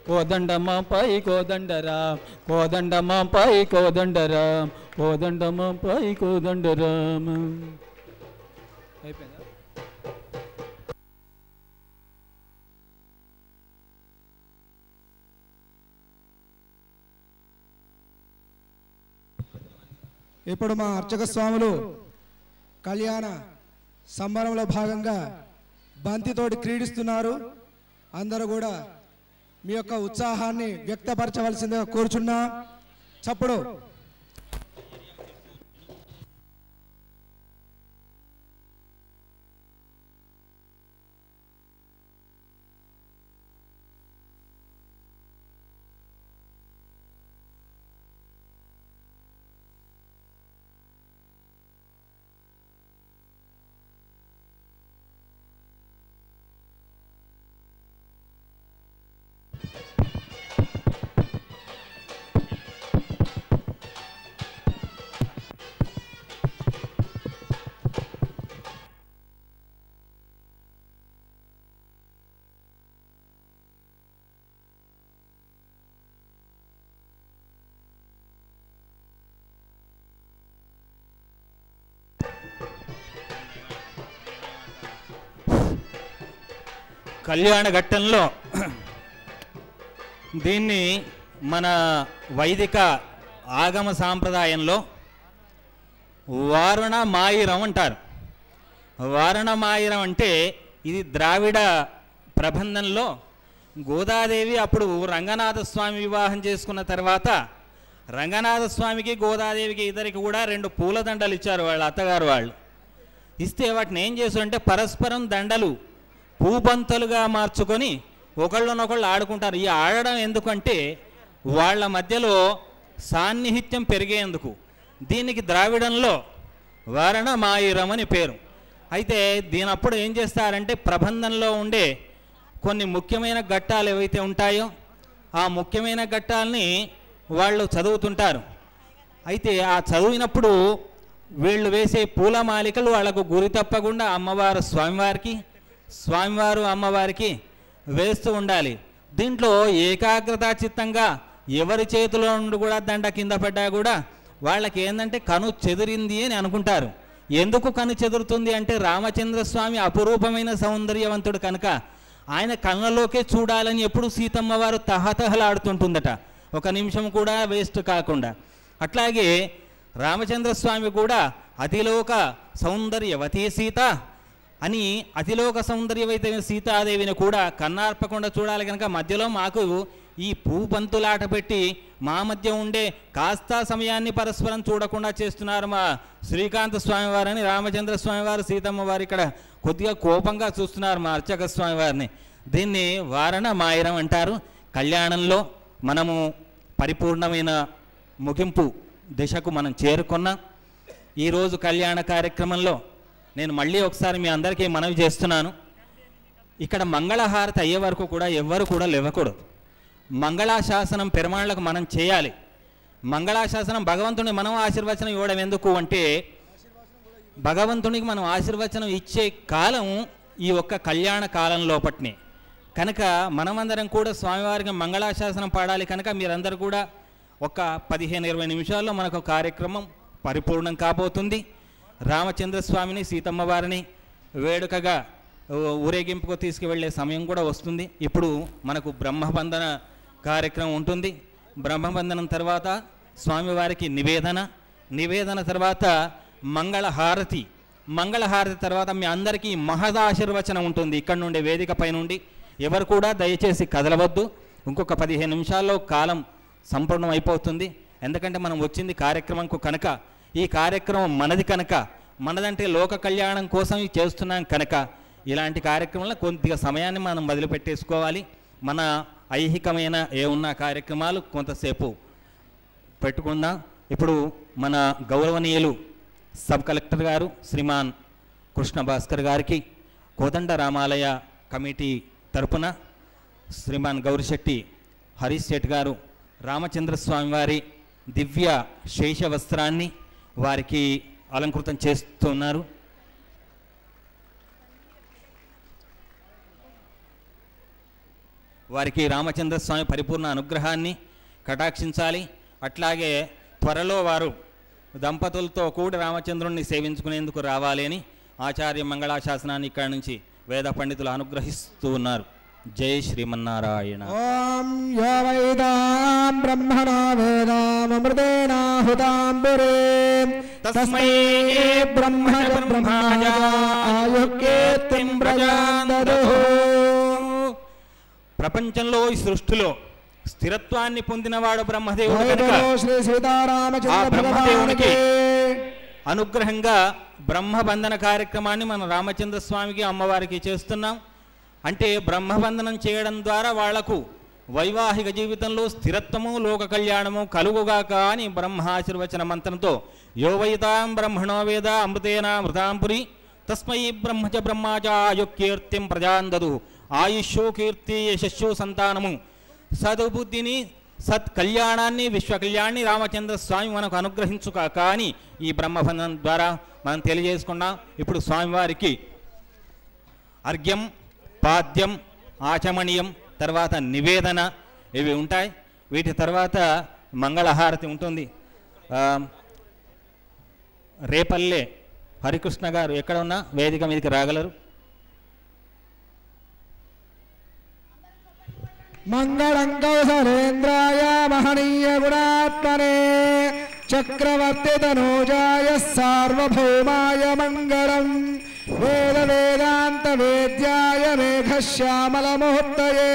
కోదండ మాపై కోదండ రామ కోదండ మాపై కోదండ రామ కోదండ మాపై కోదండ రామ. అయిపోయిందా? ఇప్పుడు మా అర్చక స్వాములు కళ్యాణ సంబరంలో భాగంగా బంతితోటి క్రీడిస్తున్నారు. అందరూ కూడా మీ యొక్క ఉత్సాహాన్ని వ్యక్తపరచవలసిందిగా కోరుచున్నా. చప్పుడు. కళ్యాణ ఘట్టంలో దీన్ని మన వైదిక ఆగమ సాంప్రదాయంలో వారుణ మాయిరం అంటారు. వారుణ మాయిరం అంటే ఇది ద్రావిడ ప్రబంధంలో గోదాదేవి అప్పుడు రంగనాథ స్వామి వివాహం చేసుకున్న తర్వాత రంగనాథ స్వామికి గోదాదేవికి ఇద్దరికి కూడా 2 పూలదండలు ఇచ్చారు వాళ్ళ అత్తగారు వాళ్ళు. ఇస్తే వాటిని ఏం చేశారంటే పరస్పరం దండలు పూబంతలుగా మార్చుకొని ఒకళ్ళనొకళ్ళు ఆడుకుంటారు. ఈ ఆడడం ఎందుకంటే వాళ్ళ మధ్యలో సాన్నిహిత్యం పెరిగేందుకు. దీనికి ద్రావిడంలో వారణ మాయిరం అని పేరు. అయితే దీనప్పుడు ఏం చేస్తారంటే ప్రబంధంలో ఉండే కొన్ని ముఖ్యమైన ఘట్టాలు ఏవైతే ఉంటాయో ఆ ముఖ్యమైన ఘట్టాలని వాళ్ళు చదువుతుంటారు. అయితే ఆ చదివినప్పుడు వీళ్ళు వేసే పూలమాలికలు వాళ్ళకు గురి తప్పకుండా అమ్మవారు స్వామివారికి, స్వామివారు అమ్మవారికి వేస్తూ ఉండాలి. దీంట్లో ఏకాగ్రతా చిత్తంగా ఎవరి చేతిలో నుండి కూడా దండ కింద పడ్డా కూడా వాళ్ళకి ఏంటంటే కను చెదిరింది అని అనుకుంటారు. ఎందుకు కను చెదురుతుంది అంటే రామచంద్రస్వామి అపురూపమైన సౌందర్యవంతుడు కనుక ఆయన కళ్ళలోకే చూడాలని ఎప్పుడు సీతమ్మ వారు తహతహలాడుతుంటుందట, ఒక నిమిషం కూడా వేస్ట్ కాకుండా. అట్లాగే రామచంద్రస్వామి కూడా అతిలోక సౌందర్యవతి సీత అని అతిలోక సౌందర్యవైతే సీతాదేవిని కూడా కన్నార్పకుండా చూడాలి కనుక మధ్యలో మాకు ఈ పూపంతులాట పెట్టి మా మధ్య ఉండే కాస్త సమయాన్ని పరస్పరం చూడకుండా చేస్తున్నారు మా శ్రీకాంత స్వామివారిని. రామచంద్ర స్వామివారు సీతమ్మ వారు ఇక్కడ కొద్దిగా కోపంగా చూస్తున్నారు మా అర్చక స్వామివారిని. దీన్ని వారణ మాయిరం అంటారు. కళ్యాణంలో మనము పరిపూర్ణమైన ముగింపు దిశకు మనం చేరుకున్నాం. ఈరోజు కళ్యాణ కార్యక్రమంలో నేను మళ్ళీ ఒకసారి మీ అందరికీ మనవి చేస్తున్నాను. ఇక్కడ మంగళహారతి అయ్యే వరకు కూడా ఎవ్వరు కూడా లేవకూడదు. మంగళాశాసనం పెరుమాళ్లకు మనం చేయాలి. మంగళాశాసనం భగవంతుని మనం ఆశీర్వచనం ఇవ్వడం ఎందుకు అంటే, భగవంతునికి మనం ఆశీర్వచనం ఇచ్చే కాలం ఈ ఒక్క కళ్యాణ కాలం లోపట్నే. కనుక మనమందరం కూడా స్వామివారికి మంగళాశాసనం పాడాలి. కనుక మీరందరూ కూడా ఒక 15-20 నిమిషాల్లో మనకు కార్యక్రమం పరిపూర్ణం కాబోతుంది. రామచంద్ర స్వామిని సీతమ్మ వారిని వేడుకగా ఊరేగింపుకు తీసుకువెళ్ళే సమయం కూడా వస్తుంది. ఇప్పుడు మనకు బ్రహ్మబంధన కార్యక్రమం ఉంటుంది. బ్రహ్మబంధనం తర్వాత స్వామివారికి నివేదన తర్వాత మంగళహారతి తర్వాత మీ అందరికీ మహదాశీర్వచనం ఉంటుంది. ఇక్కడ నుండి వేదిక పై నుండి ఎవరు కూడా దయచేసి కదలవద్దు. ఇంకొక 15 నిమిషాల్లో కాలం సంపూర్ణం అయిపోతుంది. ఎందుకంటే మనం వచ్చింది కార్యక్రమంకు కనుక, ఈ కార్యక్రమం మనది కనుక, మనదంటే లోక కళ్యాణం కోసం చేస్తున్నాం కనుక ఇలాంటి కార్యక్రమంలో కొద్దిగా సమయాన్ని మనం వదిలిపెట్టేసుకోవాలి. మన ఐహికమైన ఏమున్న కార్యక్రమాలు కొంతసేపు పెట్టుకుందాం. ఇప్పుడు మన గౌరవనీయులు సబ్ కలెక్టర్ గారు శ్రీమాన్ కృష్ణ భాస్కర్ గారికి కోదండ రామాలయ కమిటీ తరపున శ్రీమాన్ గౌరిశెట్టి హరీష్ శెట్టి గారు రామచంద్రస్వామి వారి దివ్య శేష వస్త్రాన్ని వారికి అలంకృతం చేస్తున్నారు. వారికి రామచంద్రస్వామి పరిపూర్ణ అనుగ్రహాన్ని కటాక్షించాలి. అట్లాగే త్వరలో వారు దంపతులతో కూడా రామచంద్రుణ్ణి సేవించుకునేందుకు రావాలి అని ఆచార్య మంగళాశాసనాన్ని ఇక్కడ నుంచి వేద పండితులు అనుగ్రహిస్తూ ఉన్నారు. జై శ్రీమన్నారాయణ. ఓం యో వైదాం బ్రహ్మణో వేదామృతేనాహుతాంబురే తస్మై బ్రహ్మణాయ ఆయుఃకీర్తిం ప్రజాం దదుః. ప్రపంచంలో ఈ సృష్టిలో స్థిరత్వాన్ని పొందినవాడు బ్రహ్మదేవుడు కనుక శ్రీ సీతారామచంద్ర బ్రహ్మదేవునికి అనుగ్రహంగా బ్రహ్మబంధన కార్యక్రమాన్ని మనం రామచంద్ర స్వామికి అమ్మవారికి చేస్తున్నాం. అంటే బ్రహ్మబంధనం చేయడం ద్వారా వాళ్లకు వైవాహిక జీవితంలో స్థిరత్వము లోక కళ్యాణము కలుగుగాక అని బ్రహ్మాశీర్వచన మంత్రంతో యో వైతాం బ్రహ్మణో వేద అమృతేనామృతాంపురి తస్మై బ్రహ్మచ బ్రహ్మాచ ఆయుఃకీర్తిం ప్రజాం దదుః. ఆయుష్షు కీర్తి యశస్సు సంతానము సద్బుద్ధిని సత్ కళ్యాణాన్ని విశ్వ కళ్యాణాన్ని రామచంద్ర స్వామి మనకు అనుగ్రహించుకాక అని ఈ బ్రహ్మబంధనం ద్వారా మనం తెలియజేసుకున్నాం. ఇప్పుడు స్వామివారికి అర్ఘ్యం, పాద్యం, ఆచమనీయం, తర్వాత నివేదన ఇవి ఉంటాయి. వీటి తర్వాత మంగళహారతి ఉంటుంది. రేపల్లె హరికృష్ణ గారు ఎక్కడ ఉన్నా వేదిక మీదకి రాగలరు. మంగళం కౌసలేంద్రాయ మహనీయ గుణాత్మనే చక్రవర్తి తనూజాయ సార్వభౌమాయ మంగళం. వేద వేదాంత వేద్యాయ మేఘశ్యామల ముహూర్తయే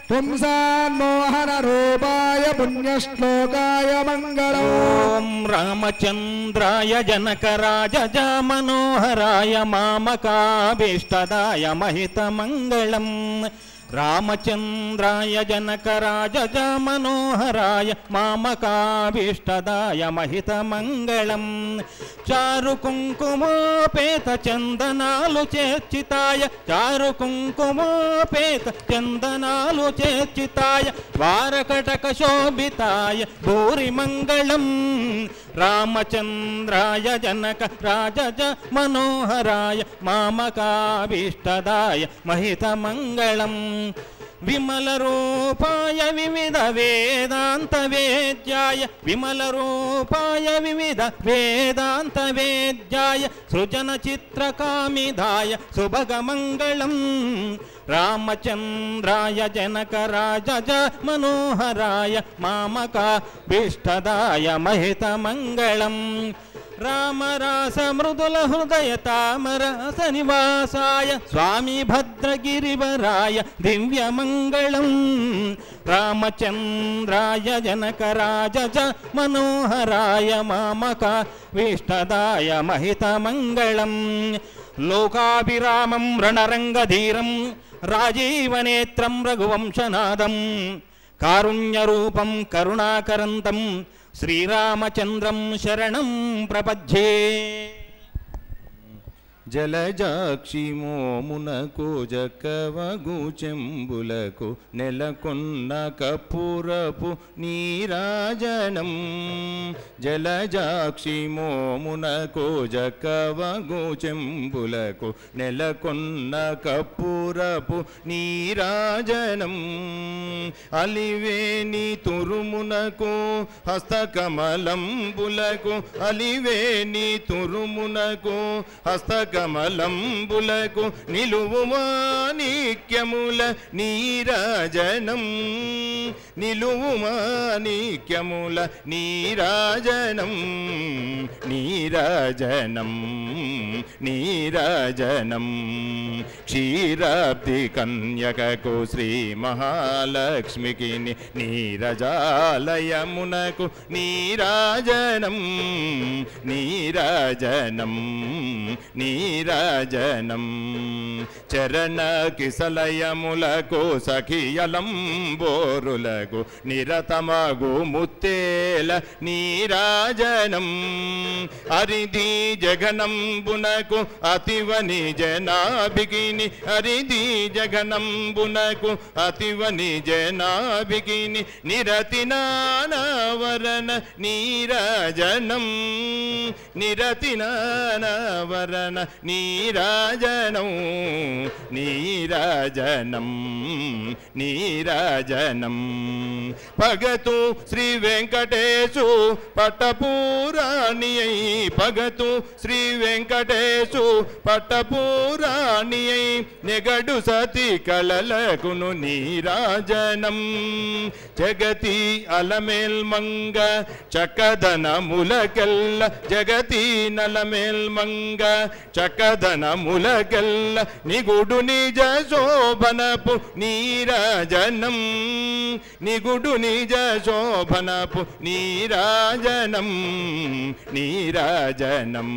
పుంసాన్మోహన రూపాయ పుణ్యశ్లోకాయ మంగళం. ఓం రామచంద్రాయ జనకరాజ మనోహరాయ మామకాభీష్టదాయ మహిత మంగళం. రామచంద్రాయ జనకరాజ మనోహరాయ మామకాభీష్టదాయ మహిత మంగళం. చారు కుంకుమోపేత చందనాలు చేర్చితాయ చారు కుంకుమోపేత చందనాలు చేర్చితాయ వారకటక శోభితాయ భూరి మంగళం. రామచంద్రాయ జనక రాజ మనోహరాయ మామకాభీష్టదాయ మహిత మంగళం. విమల రూపాయ వివిధ వేదాంత వేద్యాయ విమల రూపాయ వివిధ వేదాంత వేద్యాయ సృజన చిత్రకామిదాయ శుభగ మంగళం. రామచంద్రాయ జనక రాజ మనోహరాయ మామకాభీష్టదాయ మహిత మంగళం. రామరాస మృదుల హృదయ తామరాస నివాసాయ స్వామి భద్రగిరివరాయ దివ్య మంగళం. రామచంద్రాయ జనక రాజ మనోహరాయ మామకాభీష్టదాయ మహిత మంగళం. లోకాభిరామం రణరంగధీరం రాజీవనేత్రం రఘువంశనాదం కారుణ్యరూపం కరుణాకరంతం శ్రీరామచంద్రం శరణం ప్రపద్యే. జలజాక్షి మోమునకు జక్కవగు చెంబులకు నెలకొన్న కపూరపు నీరాజనం. జలజాక్షి మోమునకు జక్కవగు చెంబులకు నెలకొన్న కపూరపు నీరాజనం. అలివేని తురుమునకు హస్తకమలంబులకు అలివేని తురుమునకు హస్తకమలంబులకు నిలువు మాణిక్యముల నీరాజనం. నిలువు మాణిక్యముల నీరాజనం. నీరాజనం నీరాజనం. క్షీరాబ్ది కన్యకకు శ్రీ మహాలక్ష్మికి నీరజాలయమునకు నీరాజనం. నీరాజనం నీరాజనం. చరణ కిసలయములకు సఖియలంబోరులకు నిరతమగు ముత్తేల నీరాజనం. అరిధి జగనంబునకు అతివని జనాభికిని అరిధి జగనంబునకు అతివని జనాభికిని నిరతి నానవరణ నీరాజనం. నిరతి నానవరణ నీరాజనం. నీరాజనం నీరాజనం. పగతు శ్రీ వెంకటేశు పట్టపురాణి అయి పగతు శ్రీ వెంకటేశు పట్టపురాణి అయి నెగడు సతి కళలకును నీరాజనం. జగతి అలమేల్మంగ చక్కదనములకెల్ల జగతి నలమేల్మంగ చక్కదనములకెల్ల నిగుడు నిజ శోభనపు నీరాజనం. నిగుడు నిజ శోభనపు నీరాజనం. నీరాజనం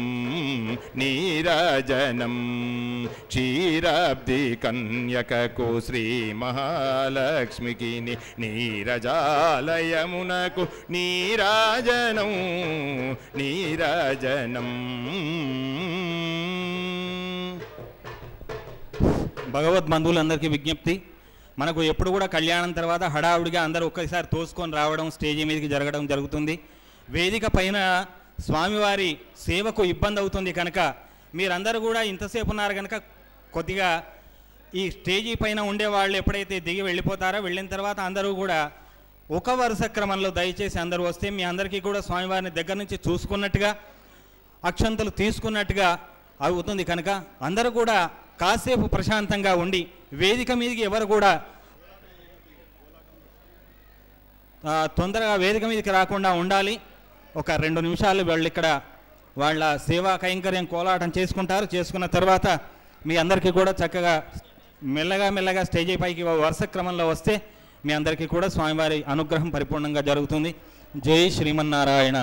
నీరాజనం. క్షీరాబ్ది కన్యకకు శ్రీ మహాలక్ష్మికి నీరజాలయమునకు నీరాజనం. నీరాజనం. భగవద్బంధువులందరికీ విజ్ఞప్తి, మనకు ఎప్పుడు కూడా కళ్యాణం తర్వాత హడావుడిగా అందరూ ఒక్కసారి తోసుకొని రావడం స్టేజీ మీదకి జరగడం జరుగుతుంది. వేదిక పైన స్వామివారి సేవకు ఇబ్బంది అవుతుంది కనుక మీరందరూ కూడా ఇంతసేపు ఉన్నారు కనుక కొద్దిగా ఈ స్టేజీ పైన ఉండేవాళ్ళు ఎప్పుడైతే దిగి వెళ్ళిపోతారో వెళ్ళిన తర్వాత అందరూ కూడా ఒక వరుస క్రమంలో దయచేసి అందరూ వస్తే మీ అందరికీ కూడా స్వామివారిని దగ్గర నుంచి చూసుకున్నట్టుగా అక్షంతలు తీసుకున్నట్టుగా అవుతుంది కనుక అందరూ కూడా కాసేపు ప్రశాంతంగా ఉండి వేదిక మీదకి ఎవరు కూడా తొందరగా వేదిక మీదకి రాకుండా ఉండాలి. ఒక 2 నిమిషాలు వాళ్ళు ఇక్కడ వాళ్ళ సేవా కైంకర్యం కోలాటం చేసుకుంటారు. చేసుకున్న తర్వాత మీ అందరికీ కూడా చక్కగా మెల్లగా స్టేజీ పైకి వరుస క్రమంలో వస్తే మీ అందరికీ కూడా స్వామివారి అనుగ్రహం పరిపూర్ణంగా జరుగుతుంది. జై శ్రీమన్నారాయణ.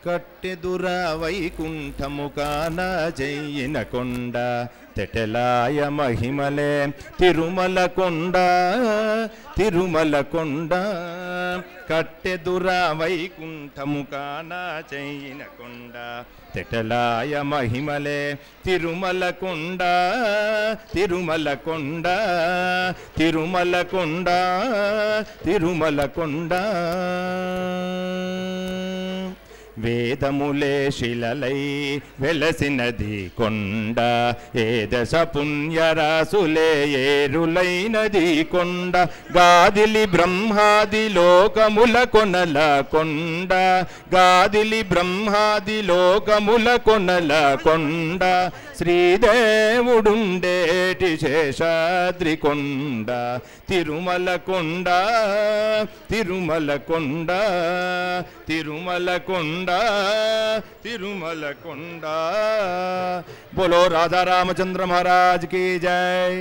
కట్టెదుర వైకుంఠము కాన జయ్యిన కొండ తెటలాయ మహిమలే తిరుమల కొండ. తిరుమల కొండ కట్టెదుర వైకుంఠము కాన జయ్యిన కొండ తెటలాయ మహిమలే తిరుమల కొండ. తిరుమల కొండ తిరుమల కొండ తిరుమల కొండ. వేదములే శిలలై వెలసినది కొండ ఏ దశ పుణ్యరాసులే ఏరులైనది కొండ గాదిలి బ్రహ్మాది లోకముల కొనల కొండ గాదిలి బ్రహ్మాది లోకముల కొనల కొండ శ్రీదేవుడుండేటి శేషాద్రి కొండ తిరుమల కొండ తిరుమల కొండ తిరుమల కొండ తిరుమల కొండ బోలో రాధా రామచంద్ర महाराज की जय।